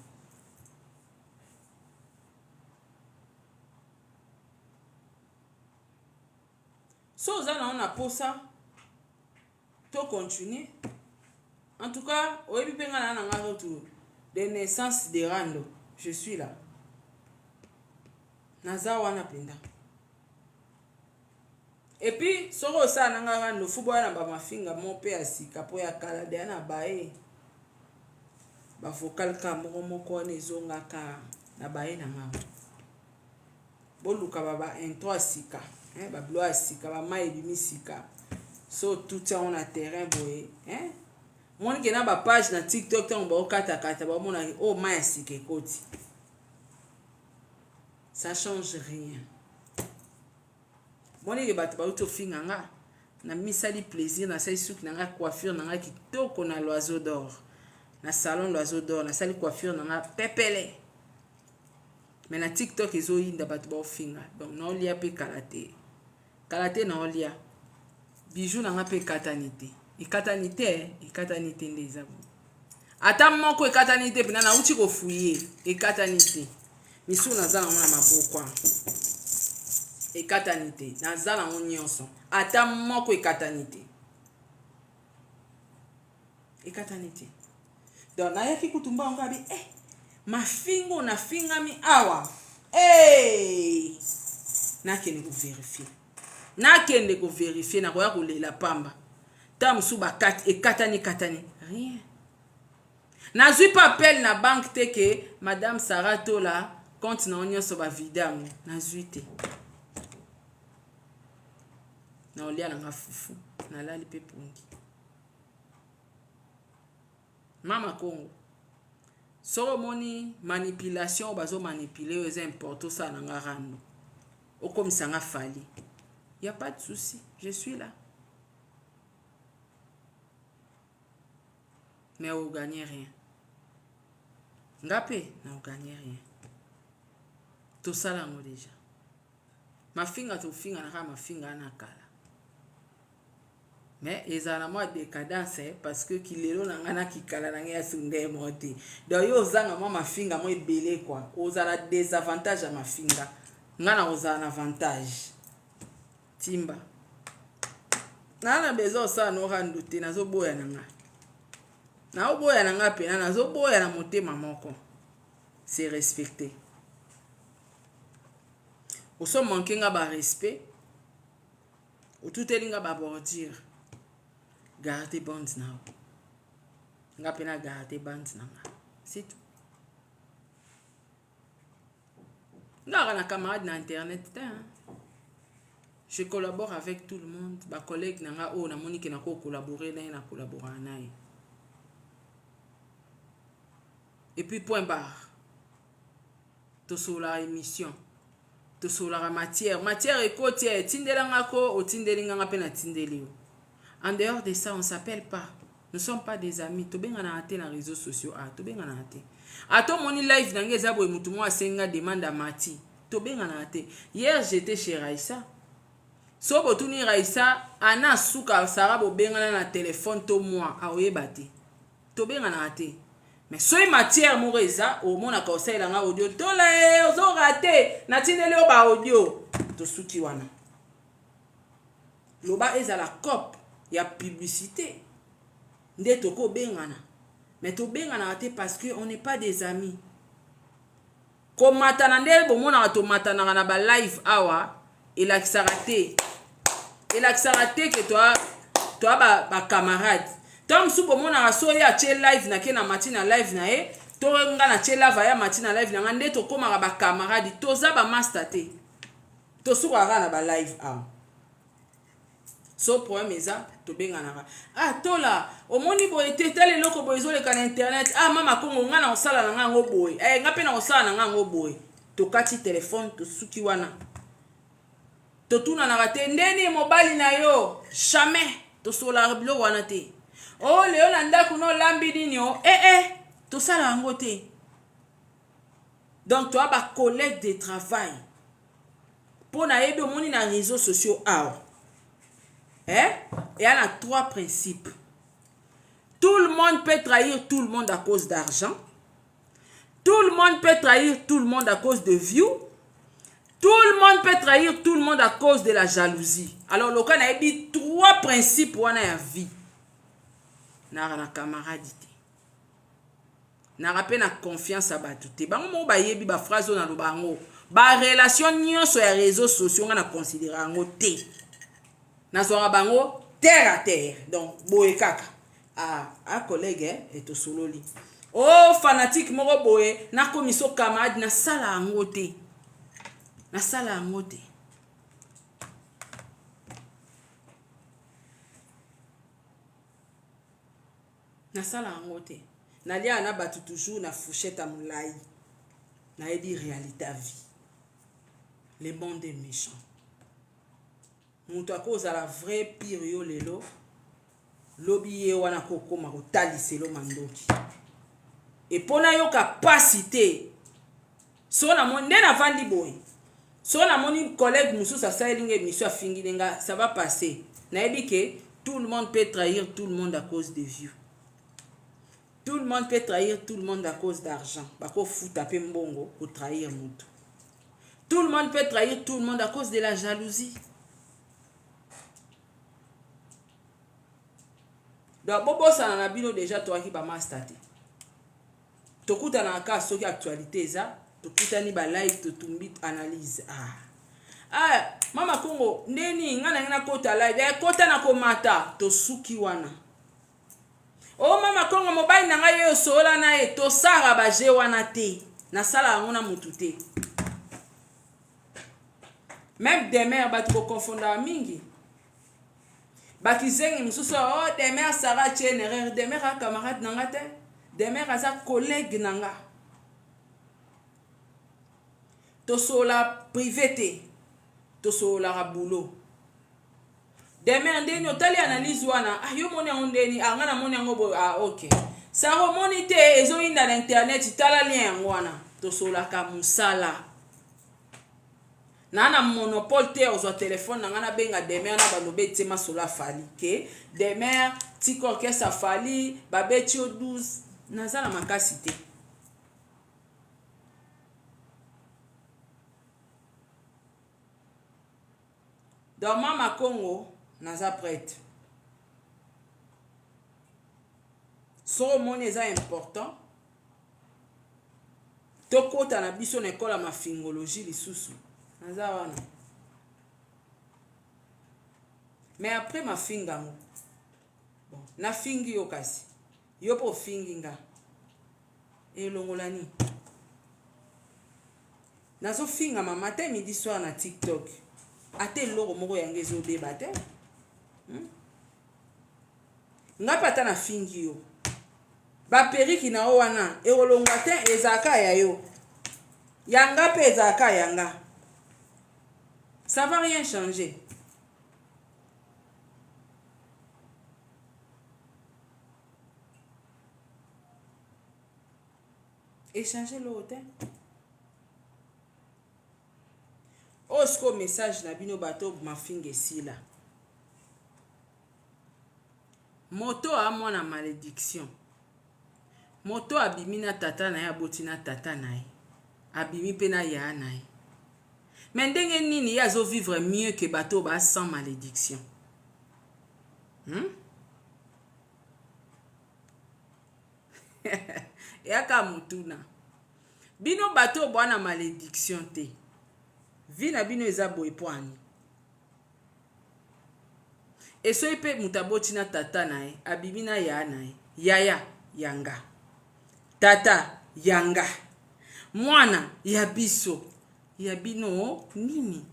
So on a pour ça to continuer. En tout cas, oyebi penga na nga retour de naissance de Rando. Je suis là. Naza wana penda. Et puis soro sa na nga Rando fubo na ba mafinga mon pe asika po ya kala de na bae. Ba vocal ka moko ne zonga ka na bae na nga. Boluka baba intro asika. Ba blo asika ba mai bimi sika. So tout ça on a terrain boye, hein? Mon ki na ba page na TikTok ton ba okata kata ba mona oh mai asika koti. Ça change rien. Mon ki ba ba uto finga nga na misali plaisir na sai souk na nga coiffure na nga kitoko na l'oiseau d'or. Na salon l'oiseau d'or na sali coiffure na nga pepele. Mais na TikTok ezo yinda ba ba finga. Donc na olia pe kalaté. Kalaté na olia. Bijou na nga pe katanite. Ikatanite ndeza. Ata moko ikatanite pina na uchi ko fuye. Ikatanite. Misu na zala mwana mabokwa. Ikatanite. Na zala nyonso. Ata moko ikatanite. Ikatanite. Donc na yaki kutumba ngabi mafingo na fingami awa. Na kene ku vérifier. Na kende ko vérifier na koya kolela pamba. Tam sou ba kat e katani rien. Na zui pas appel na banque te que madame Sarato la compte na onyo so ba vidam na zui te. Na olia na nga fufu na lali pe pungi. Mama Congo. So moni manipulation bazo manipuler c'est important ça na nga Rando. O comme ça nga fali. Il n'y a pas de souci, je suis là. Mais vous ne gagnez rien. Ngapé, vous ne gagnez rien. Tout ça là, moi déjà. Ma finga, tu finga, ma finga, na kala. Mais ils ont moi décadence parce que qui les l'on a qui kala na ngia sunde monté. Donc yo zanga moi ma finga moi belé quoi. Aux a des avantages à ma finga. Ngana aux a un avantage. Timba. Na besoin ça no Rando te nazo boya na nga. Na boya na nga pe na nazo boya na motema moko. C'est respecté. Au so manquer nga ba respect. Au tout elinga ba bordir. Garder bonds na. Nga pe na garder bonds na nga. C'est tout. Nga na camarade na internet hein. Je collabore avec tout le monde. Ba collègue nanga o na moni ke na ko collaborer na collaborer na. Et puis point barre. To sur la émission. To sur la matière. Matière et côté tindelanga ko o tindelinga nga pe na tindeli. En dehors de ça, on s'appelle pas. Nous ne sommes pas des amis. To benga na ate na réseaux sociaux a to benga na ate. Ato moni live nanga ezabo mutu mo asenga demande à Mati. To benga na ate. Hier j'étais chez Raissa. So botuni Raissa ana suka sarabo bengana na téléphone to moi a oyebate to bengana ate mais soy matière moreza au mona ka osela nga audio to la ozo raté na tinele o ba audio to suki wana loba eza la cop ya publicité nde to ko bengana mais to bengana ate parce que on n'est pas des amis comme matana nde bo mona to matana na ba live awa il a raté. Il a raté que toi ba camarade. Tom supo mona aso ya che live na ke na matina live na e. To nga na che live ya matina live na ngande to koma ba camarade. Toza ba master te. to sukaka na ba live am so problème eza to benganaka tola omoni boye te tala eloko boye ezoleka na internet mama kongo nga na osala na nga yango boye nga mpe na osala na nga yango boye tokati telefone tosuki wana totunanaka te ndeni mobali na yo jamais tosolaka biloko wana te leo na ndako no olambi nini tosala yango te. Donc toi ba collègue de travail pour na yebi omoni na réseaux sociaux il y a 3 principes. Tout le monde peut trahir tout le monde à cause d'argent. Tout le monde peut trahir tout le monde à cause de view. Tout le monde peut trahir tout le monde à cause de la jalousie. Alors le cas na yebi 3 principes wana ya vie. Na camarade na rappel na confiance à batu te bango mo ba yebi ba phrase na lo bango ba relation nyonso ya réseaux sociaux nga na considérer ngo te na so bango terre à terre. Donc boye kaka collègue et to sololi fanatique moko boye na komiso camarade na sala ngo te na sala ngo te. Na sala ngo te nalia na batu toujours na fourchette à moulai na yebi réalité à vie. Le monde est méchant. Mutu akoza la vraie pire yo lelo lobi ye wana kokoma kotaliselo mandoki et pona yo capacité so na monde na vandi boy so na moni collègue mususu asalinga émission afingi nenga ça va passer na yebi que tout le monde peut trahir tout le monde à cause des vues. Tout le monde peut trahir tout le monde à cause d'argent. Bako futa pe mbongo pour trahir mutu. Tout le monde peut trahir tout le monde à cause de la jalousie. Donc bobo ça na bino déjà toi qui ba master. Tokuta na ka soki actualité za, tokuta ni ba live to tumbi analyse. Mama Kongo neni ngana ngana kota live, kota na komata to suki wana. Mama Kongo mobile na ngai yo sola na to sara ba je wana te na sala ngona mutu te. Même des mères ba to confondre mingi. Ba kizengi mususu des mères Sarah Tchenerer, des mères camarade nanga te, des mères asa collègue nanga. To sola privé te, to sola boulot. Demain ndeni otali analyse wana yo moni ondeni ngana moni ngo bo OK ça remoni te ezo inda na internet tala lien wana to sola ka musala na monopole te ozo téléphone ngana benga demain na balobe tema sola fali ke demain tiko ke sa fali babeti o 12 nazala makasi te. Dans Mama Kongo naza prête. So mon eza important. Tokota na biso na école ma fingologie lisusu. Naza wana. Mais après ma finga ngo. Bon, na fingi yo kasi. Yo po fingi nga. Elongolani. Nazo finga ma matin midi soir na TikTok. Ate loko moko yangezo débattre. Nga pata na fingi yo ba periki na wana eolongwa te ezaka ya yo yanga pe ezaka yanga ça va rien changer. Échanger l'autre osko message na bino bato ma fingi sila moto a mwana malédiction. Moto abimi na tata na ya boti na tata na ye. Abimi pe na ya na ye. Mais ndenge nini ya zo vivre mieux que bato ba sans malédiction. Yaka mutuna. Bino bato bwana malédiction te. Vina bino eza boy poani. Et so ipe mutaboti na tata na ye, abimi na ya na ye. Yaya yanga. Tata yanga. Mwana ya biso. Ya bino nini?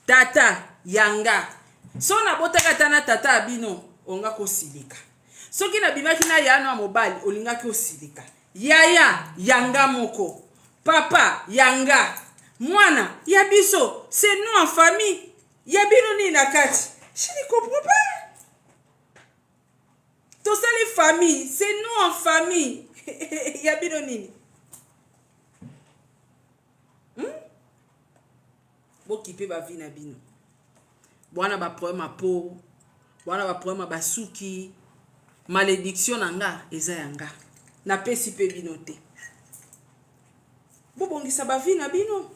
tata yanga so na botaka tana tata abino onga kosilika soki na bimaki na yana mobali olingaki osilika yaya yanga moko papa yanga mwana ya biso c'est nous en famille ya bino ni na kati je ne comprends pas tout ça les familles c'est nous en famille ya bino nini bokipe bavi na bino bwana baproblème apo bwana baproblème basuki malédiction na nga eza yanga napesi pe bino te bobongisa bavi na bino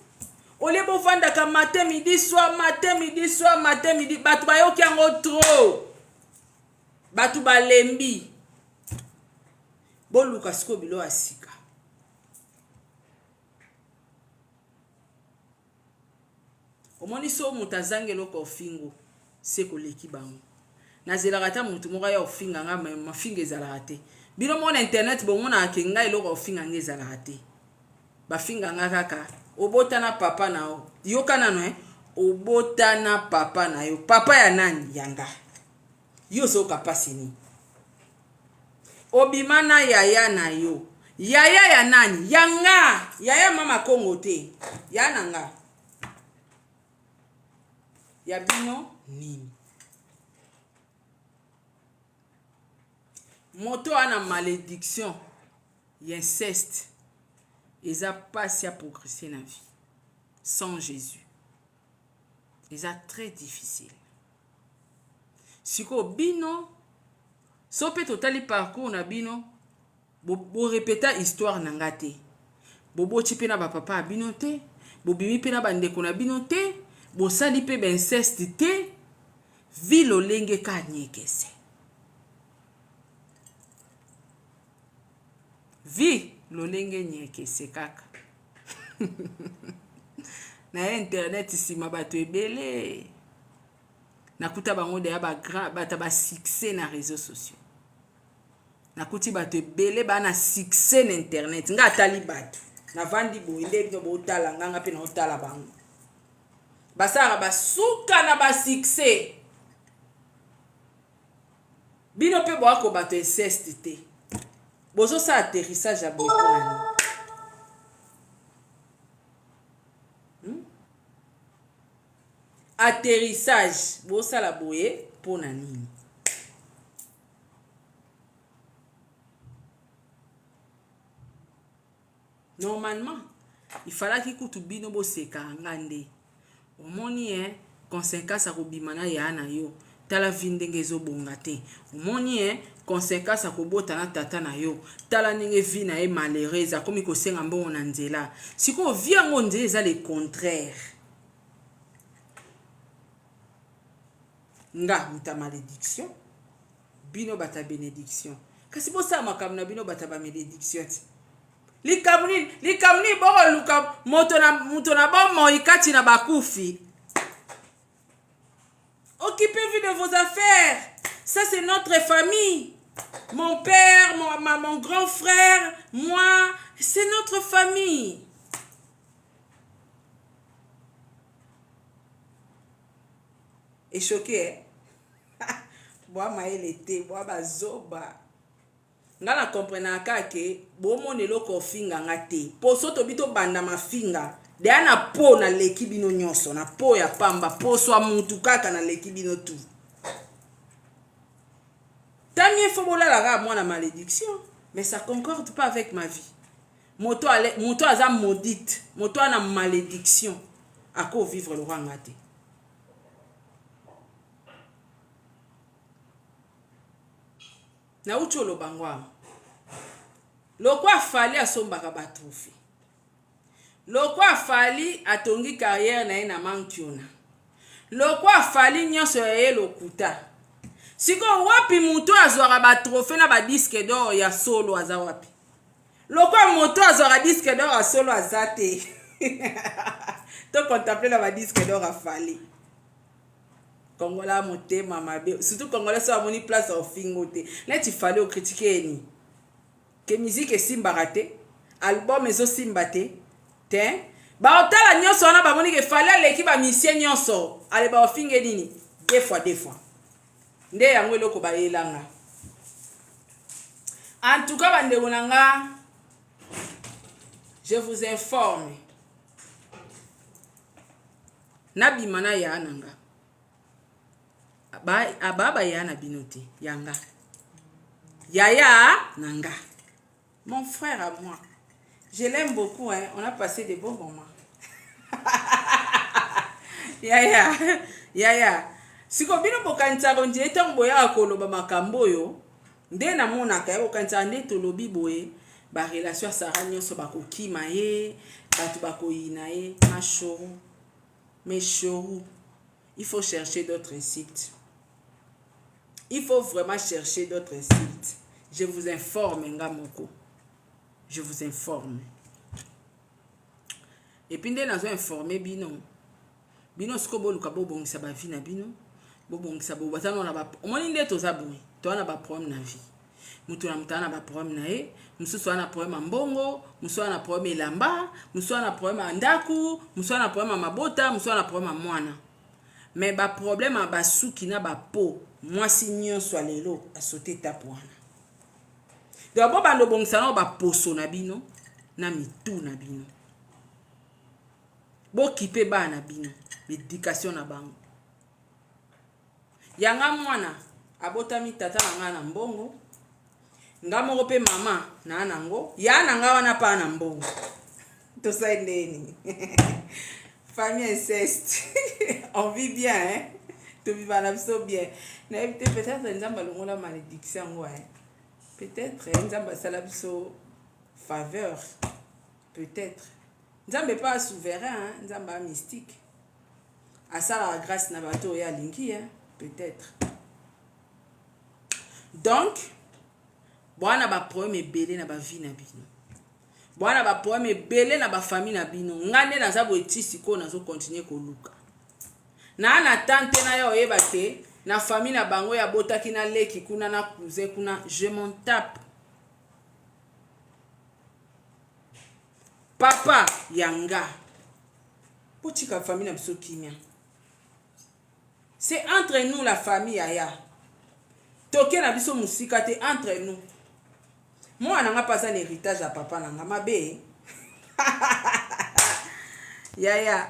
ole bovandaka matin midi soir matin midi bato bayoki yango trop bato balembi boluka siko bilo asika omoni so moto azangi eloko ofingo se koleki bango nazelaka ata moto moko ya ofinga nga mafinga ezalaka te bino mona internet bomonaka ke ngai eloko ofinga nga ezalaka te bafinga nga kaka obotana papa na yo yoka nano obotana papa na yo papa ya nani yanga yo soka pasini obima na yaya na yo yaya ya nani yanga yaya mama Kongo te ya nanga ya bino nini moto ana malédiction inceste eza pasi à progresser na vie sans Jésus eza très difficile siko bino so pe totali parcours na bino bo répéta histoire na nga te boboti pe na bapapa ya bino te bobimi pe na bandeko na bino te bosali pe inceste te vi lolenge ka nyekese vi lolenge nyekese kaka na internet sima bato ebele nakuta bango deya bato basuccès na réseaux sociaux nakuti bato ebele bana succès na internet nga atali bato navandi boye nde bino botala nganga mpe naotala bango basara basuka na basuccès bino mpe boako bato inceste te bozosala atterrissage ya boye mpona nini atterrissage bosala boye mpona nini normalement il fallait kutu bino boseka nga nde omoni conséquence akobima na ya na yo tala vi ndenge ezobonga te omoni conséquence akobota na tata na yo tala ndenge vi na ye malheureuse akomi kosenga mbongo na nzela sikoyo vi yango nzela eza le contraire nga muta malédiction bino bata bénédiction kasi bosala makambo na bino bata bamalédiction ti likamuni bokoluka moto na bomoi kati na bakufi occupez-vous de vos affaires ça c'est notre famille mon père mon grand frère moi c'est notre famille et choqué boa maele te boa bazoba nga na komprenaka ke bomona eloko ofinga nga te po so tobi tobanda mafinga deya na po na leki bino nyonso na po ya pamba poso ya mutu kaka na leki bino tu tamie fo bolalaka mwana malédiction mais ça concorde pas avec ma vie moto aza maudite moto ana malédiction ako vivre le roi nga te na uti olobango ama loko afali asombaka batrufi loko afali atongi carrière na ye na mankiona loko afali nyonso ya ye lokuta siko wapi mutu azwaka batrofe na badiske d'or ya solo aza wapi loko moto azwaka diske d'or ya solo aza te to contemple na badiske d'or afali Congolais motema mabe surtout Congolais so amoni place ofingo te neti fali o critiquer ni ke musique esimbaka te album ezosimba te ba otala nyonso wana ba moni ke fallait leki ba misie nyonso ale ba ofinge nini deux fois nde yango eloko ba yelanga. En tout cas bandeko nanga, je vous informe nabima na ya nanga ababa ya na binote yanga yaya nanga, mon frère à moi, je l'aime beaucoup, hein? On a passé des bons moments. Yaya siko bino bokanisa konje etango ya koloba makambo yo nde na mona ka bokanisa nde tolobi boye ba relation sara nyonso bakokima ye batu bakoyina ye mais chorou, il faut chercher d'autres sites. Il faut vraiment chercher d'autres sites. Je vous informe ngamoko. Je vous informe. Et puis nde nazo informer bino siko boluka bobongisa ba vie na bino bobongisa bo batano na ba omoni nde toza boye to na ba problème na vie mutu na mutana ba problème na ye mususu ana problème mbongo mususu ana problème elamba mususu ana problème ndaku mususu ana problème mabota mususu ana problème mwana mais ba problème ba suki na ba po mwasi nyonso alelo asote tape wana donc bo bando bongisa na ba poso na bino na mitu na bino bo kipe ba na bino l'éducation na bango yanga mwana abotami tata na na mbongo nga moko pe mama na nango ya nanga wana pa na mbongo to sa ndeni famille inceste on vit bien, hein? To vivre la vie bien na peut-être nzamba longola malédiction ngo, hein? Peut-être nzamba sala biso faveur, peut-être nzambe pas souverain, hein? Nzamba mystique à ça la grâce na bato ya linki, hein? Peut-être. Donc bwana ba problème ebele na ba vie na bino bwana ba problème ebele na ba famille na bino ngane na za boetisi ko na zo continuer koluka na tante na yo yeba te na famille na bango ya botaki na leki kuna na cousin kuna, je m'en tape. Papa yanga potika famille na biso kimia. C'est entre nous la famille aya. Toke na biso musika te entre nous. Moi nanga pas un héritage à papa nanga mabe. Yaya.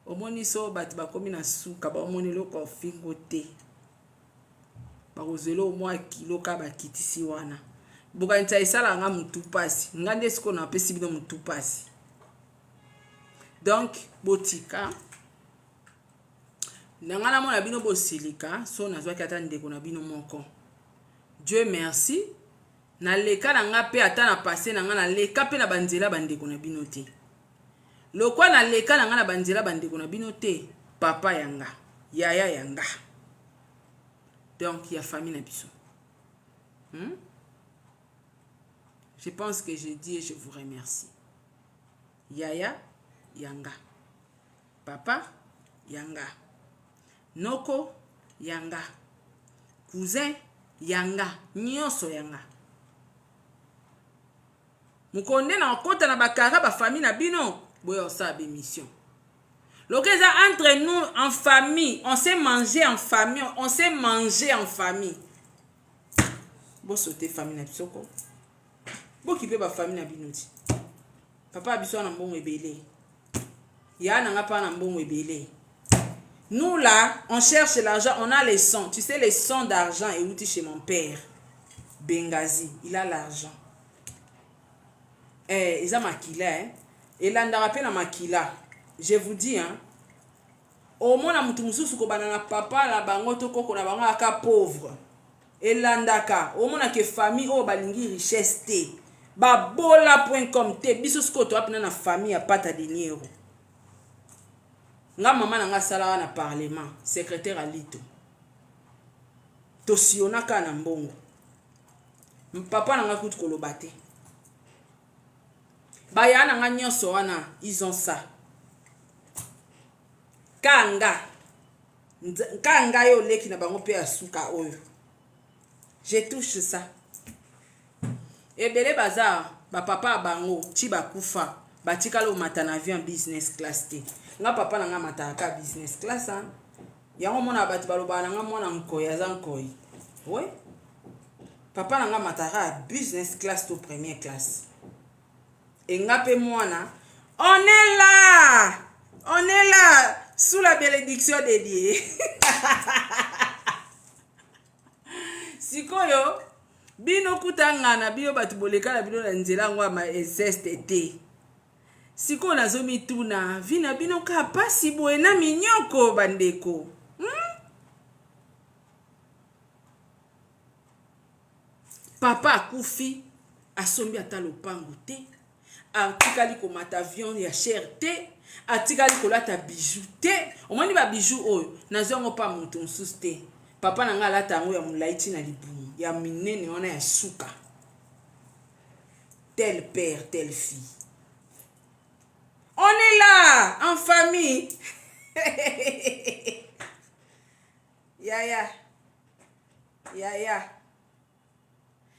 Omoni so bat bakomi na suka ba omoni loko fingo te. Ba kozelo moi kilo ka ba kitisi wana. Boka nta isala nga mutu pasi. Ngande siko na pesi bino mutu pasi. Donc botika nangana mona bino bosilika so nazwa kata ndeko na bino moko. Dieu merci na leka na nga pe ata na passé na nga na leka pe na banzela bandeko na bino te. Lokwa na leka na nga na banzela bandeko na bino te, papa yanga, yaya yanga. Donc il y a famille na biso. Je pense que j'ai dit et je vous remercie. Yaya yanga. Papa yanga. Noko yanga. Cousin yanga. Nyonso yanga. Mukonde na kota na bakara ba famille na bino. Boyo sa bémission. Lorsque ça entre nous en famille, on sait manger en famille, on sait manger en famille. Bo sauter famille na bisoko. Bo kipe ba famille na binoti. Papa biso na mbongo ebele. Ya na nga pa na mbongo ebele. Nous là, on cherche l'argent, on a les sons. Tu sais, les sons d'argent et outil chez mon père. Bengazi, il a l'argent. Ils ont makila, hein. Et là, on a rappelé la makila. Je vous dis, hein. Au moins, on a mususu ko banana papa la bango to ko na bango aka pauvre. Et landaka, au moins que famille o balingi richesse te. Ba bola.com te biso sko to apena na famille a pata dinero. Nga mama na nga sala na parlement, secrétaire alito. Tosiona ka na mbongo. Papa na nga kutu kolobate. Baya na nga nyonso wana, ils ont ça. Kanga yo leki na bango pe asuka oyo. Je touche ça. Ebele bazar, ba papa bango, ti ba kufa. batikala omata na avion business class te nga papa na nga mataka business class hein yango mona bato baloba na nga mwana nkoyi aza nkoyi ouais papa na nga mataka business class to première classe et nga pe mwana on est là sous la bénédiction de Dieu sikoyo bino kutangana bino bato bolekala bino na nzela ngo ma inceste te sikoyo nazomituna vina bino ka pasi boye na minyoko bandeko papa akufi asombi ata lopango te atikali komata avion ya cher te atikali kolata bijou te omoni ba bijou oyo nazongo pa moto mosusu te papa na nga alata yango ya molai ntina libumu ya minene wana ya suka tel père telle fille on est là en famille yaya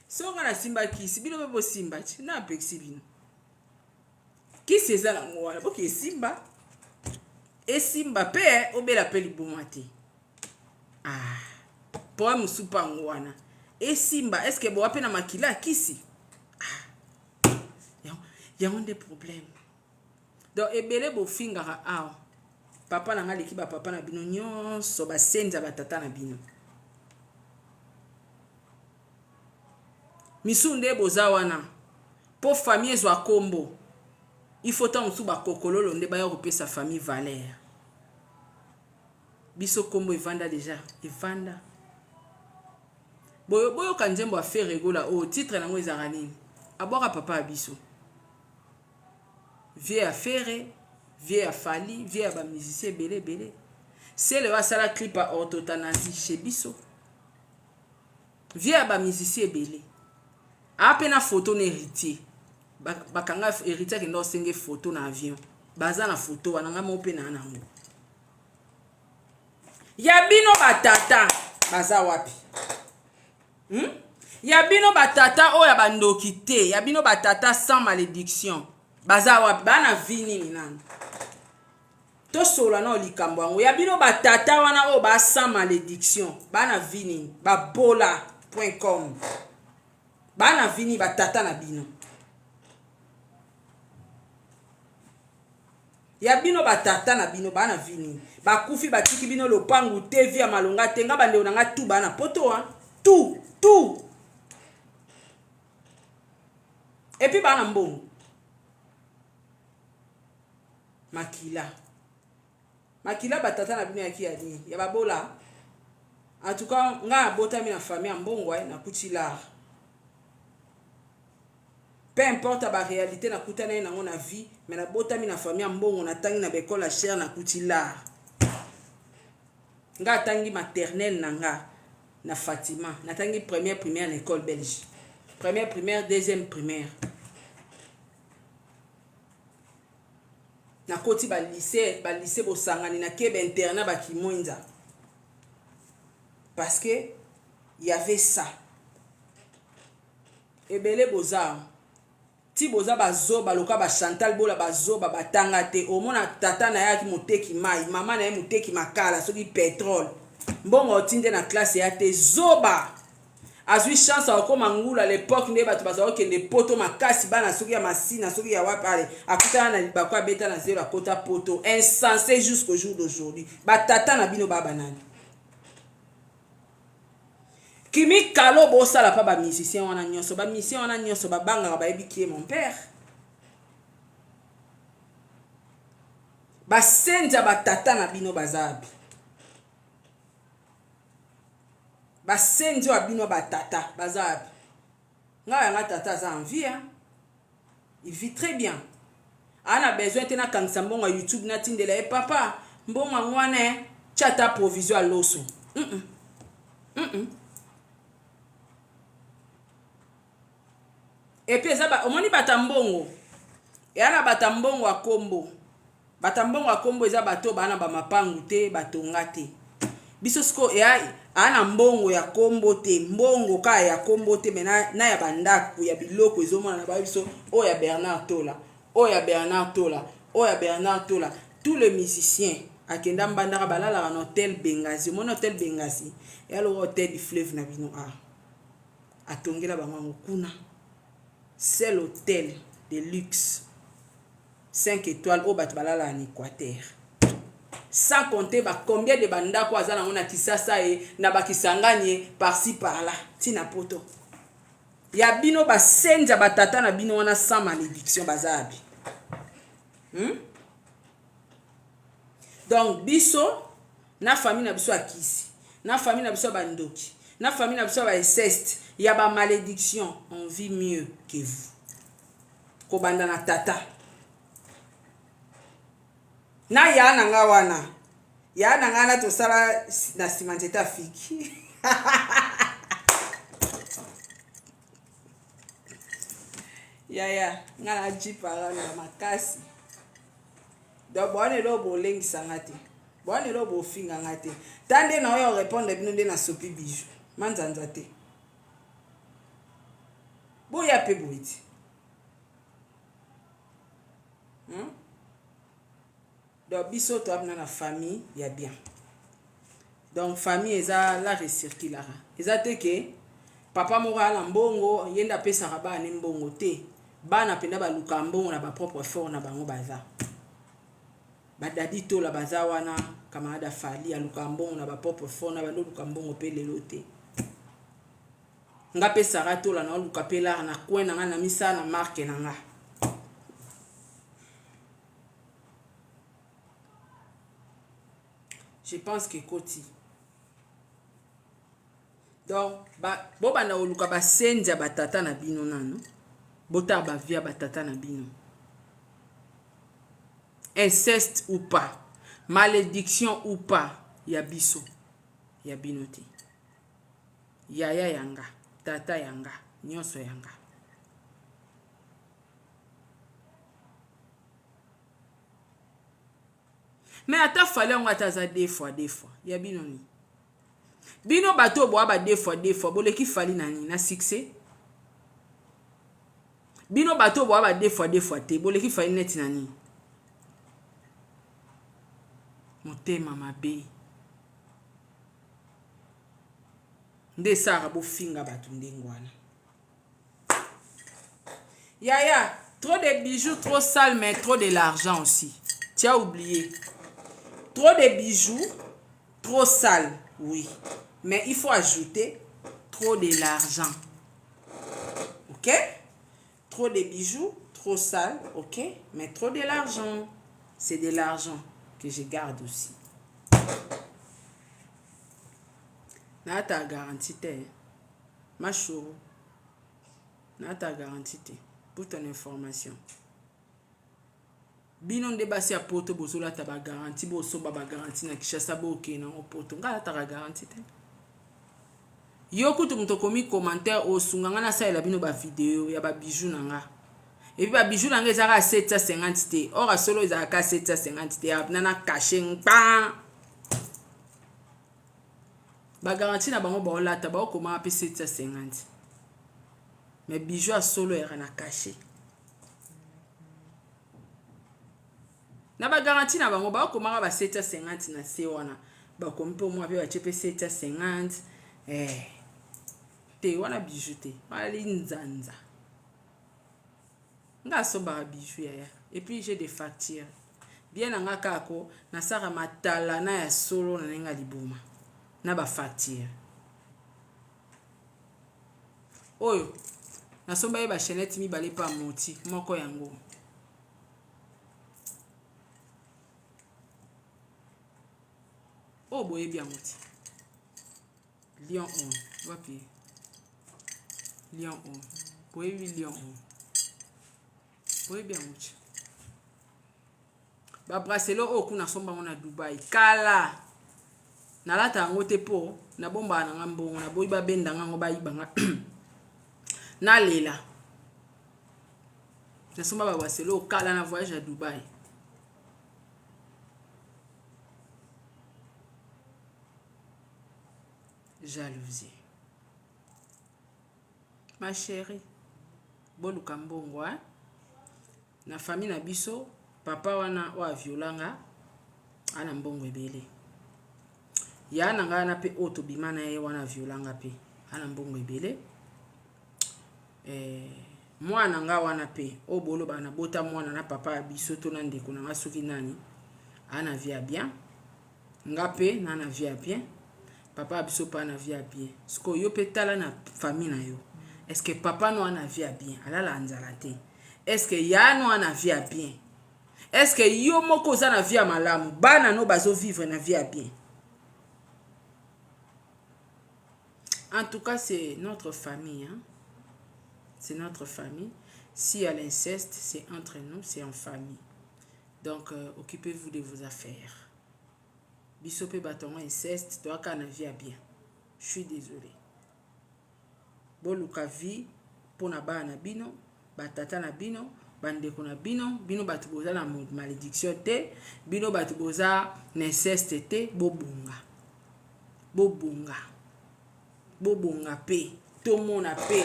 songa na simba kisi bino bebo simba ti na apexi bino kisi eza nango wana boke esimba pe obela pe liboma te po mosu mpa yango wana esimba eske bowa mpe na makila kisi yango nde problème donc ebele bofingaka awa papa na nga leki bapapa na bino nyonso basenza batata na bino misu nde boza wana po famille ezwa kombo ifo ta mosu bakokololo nde baya kopesa famille valeur biso kombo evanda deja evanda boyoka nzembo affaire egola oyo titre nango ezaka nini abwaka papa ya biso vie affaire vie ya fali vie ya bamusicien ebele sele wasala clip ya orthothanasie chez biso vie ya bamusicien ebele ape na photo na héritier bakanga héritier akenda osenge photo na avion baza na photo wana nga mo mpe na nango ya bino batata baza wapi ya bino batata oyo ya bandoki te ya bino batata sans malédiction baza wapi bana vi nini nani tosola na likambo yango ya bino batata wana oyo ba sans malédiction bana vi nini babola.com bana vini batata na bino ya bino batata na bino bana vini bakufi batiki bino lopangu te via malonga te nga bandeo na nga tu bana poto hein tout et puis bana mbongo makila batata na bino yaki ya nini ya babola en tout cas nga botami na famille ya mbongo na kutila peu importe la réalité na kutana na ngona vie mais na botami na famille ya mbongo na tangi na bekole la chair na kutila nga tangi maternelle na nga na Fatima na tangi première primaire na école belge première primaire deuxième primaire na koti ba lycée bosangani na kebe internat ba Kimwenza parce que il y avait ça ebele boza ti boza bazoba loka ba Chantal bola bazoba batanga te omona tata na yaki moteki mai mama na ye moteki makala soki pétrole mbongo otinde na classe ya te zoba azwi chance akoma ngula l'époque nde bato bazao kende poto makasi bana soki ya masina soki ya wapale akutana na libako abeta na zero akota poto insensé jusqu'au jour d'aujourd'hui batata na bino baba nani kimi kalo bosala pa ba musicien wana nyonso babanga bayebi ki mon père basenza batata na bino bazabi basenzo abino batata bazabi nga yanga tata za en vie hein? Il vit très bien ana besoin tena kangisa mbongo ya YouTube na tindela e papa mbongo ngwane chata provision à loso et puis ça omoni batambongo yana batambongo akombo eza bato bana ba mapangu te batonga te biso sko ana mbongo ya kombo te mbongo ka ya kombo te mena na ya bandaku ya biloko ezomona na ba biso o ya Bernard Tola oya Bernard Tola, oya Bernard Tola, tous les musiciens akenda mbandaka balala en hôtel Benghazi, mon hôtel Benghazi et alors hôtel du fleuve na bino atongela bango kuna. C'est l'hôtel de luxe 5 étoiles au Batbalala en Équateur. Sans compter combien de bandako azana on a Kisasa et Nabakisanganye par-ci par-là. Tina poto. Ya bino ba senja batata na bino wana sans malédiction bazabi. Donc biso na famille na biso akisi. Na famille na biso bandoki. Na famille na biso ba inceste. Ya ba malédiction, on vit mieux que vous. Kobanda na tata. Na ya nanga wana. Ya nanga na to sala na simanjeta fiki. Ya ngana jipara na makasi. Donc bonne lo bolengi sangate. Bonne lo bo finga ngate. Tande na yo répondre bino de na sopi bijou. Manzanza te. Boya pe boiti. Donc biso to abna na famille ya bien. Donc famille eza la recirculara. Eza te ke papa moko ala mbongo yenda pesa raba ni mbongo te. Bana penda ba luka mbongo na ba propre fort na bango baza. Ba dadi to la baza wana kamada fali ya luka mbongo na ba propre fort na ba luka mbongo pe lelo te. Nga pesa rato la na luka pe la na kwena nga na misa na marque na nga. Je pense que Koti. Donc, boba na oluka ba senja batata na bino nano. Bota ba via batata na bino. Inceste ou pas, malédiction ou pas, ya biso, ya binoti. Yaya yanga, tata yanga, nyoso yanga. Mais ata fallait on ataza deux fois, ya binoni. Bino bato boa ba deux fois, bole ki fali nani na succès. Bino bato boa ba deux fois te, bole ki fali net nani. Motema mabe. Nde sara bo finga batu ndengwana. Yaya, trop de bijoux, trop sale, mais trop de l'argent aussi. Tu as oublié. Trop de bijoux, trop sale, oui. Mais il faut ajouter trop de l'argent. Ok? Trop de bijoux, trop sale, ok? Mais trop de l'argent. C'est de l'argent que je garde aussi. Nata garantie te. Ma chou. Nata garantie te. Pour ton information. Binon de basi a poto bozola ta ba garantie bo so ba garantie na Kishasa bo ke na o poto ngala ta garantie te. Yo kutu mto komi commentaire o sunganga na sa la bino ba vidéo ya ba bijou nanga. Et puis ba bijou nanga ezaka 750 te. Ora solo ezaka 750 te. Abna caché ngpa. Ba garantie na bango ba olata ba okoma ape 750. Mais bijou a solo era na caché. Na ba garantie na bango ba okoma ba 750 na se wana. Ba kompo mo ape ba chepe 750. Te wana bijou te. Wali nzanza. Nga so ba bijou ya. Et puis j'ai des factures. Bien nga kako na sara matala na ya solo na nga libuma. Na ba facture. Oyo. Na somba ba chaînette mi balé pa moti. Moko yango. Oh boye bien moti. Lion 1. Wapi. Lion 1. Boye Lion 1. Boye bien moti. Ba bracelet o kuna somba na Dubai. Kala. Na lata ngote po na bomba na ngambongo na boyi ba benda ngango ba ibanga. Na lela. Na somba ba bracelet o kala na voyage à Dubai. Jalousie. Ma chérie. Boluka mbongo, hein? na famille na biso papa wana wa violanga ana mbongo ebele ya na nga na pe oto bima na ye wana violanga pe ana mbongo ebele mwana nga wana pe o bolo bana bota mwana na papa ya biso to na ndeko na nga soki nani ana via bien nga pe na na via bien papa ya biso pa na via bien siko yo pe tala na famille na yo est-ce que papa no ana via bien alala nzala te est-ce que ya no ana via bien est-ce que yo moko za na via malamu bana no bazo vivre na via bien. En tout cas c'est notre famille hein? C'est notre famille. Si à l'inceste c'est entre nous, c'est en famille, donc occupez-vous de vos affaires. Biso pe batongo inceste to aka na via bien. Je suis désolé. Boluka vie pona ba na bino, batata na bino, bandeko na bino, bino batu boza na malédiction te, bino batu boza na inceste te, bobunga. Bobunga. Bobunga pe, to mona pe,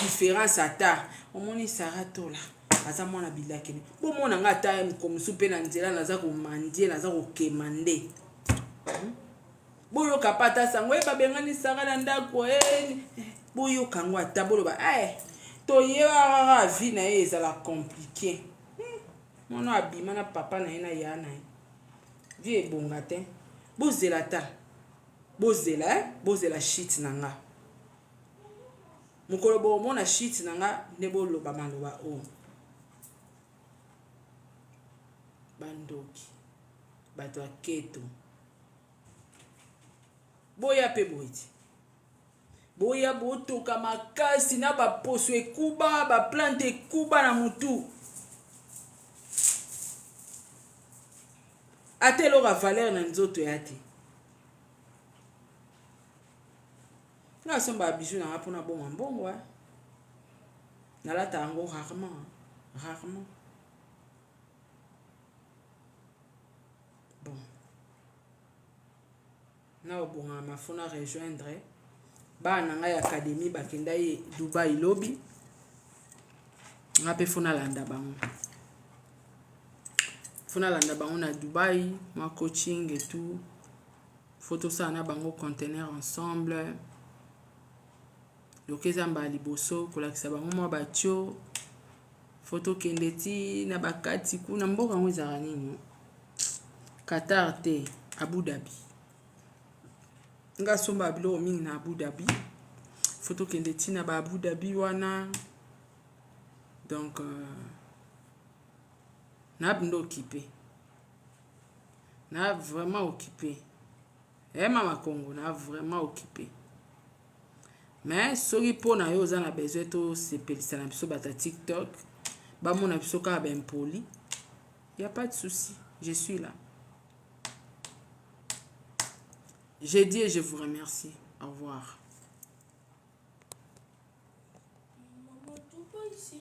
différence ata. Omoni saratola. Aza mwana bilakene. Bomona nga ata mkomusu pe na nzela naza ko mandie, naza ko kemande. Boyo kapata sango babengani sara na ndako boyo kango ata boloba to yewa vie na ye ezala compliqué mona abima na papa na ye na ya na ye vie ebonga te bozela ta bozela shit na nga mokolo bomona shit na nga nde boloba maloba o bandoki bato aketo boya pe boiti boya botoka makasi na baposo ekuba baplante ekuba na mutu ate eloko valeur na nzoto ya te nga somba bijou na nga mpona bongo mbongo nalata yango rarement bon na obonga mafuna rejoindre bana ngai académie bakenda ye Dubai lobi nga pe funa landa bango na Dubai ma coaching et tout photo ça na bango conteneur ensemble lokeza mba liboso kolakisa bango mwa batio photo kendeti na bakati kuna mboka ngo ezaka nini Qatar te Abu Dhabi nga somba biloko mingi na Abu Dhabi photo kendeti na ba Abu Dhabi wana donc na bindo occupé na vraiment occupé mama Congo na vraiment occupé mais soki pona yo oza na besoin to sepelisa na biso bata TikTok bamona biso kaka baimpoli y a pas de souci, je suis là. J'ai dit et je vous remercie. Au revoir. Maman, tout pas ici.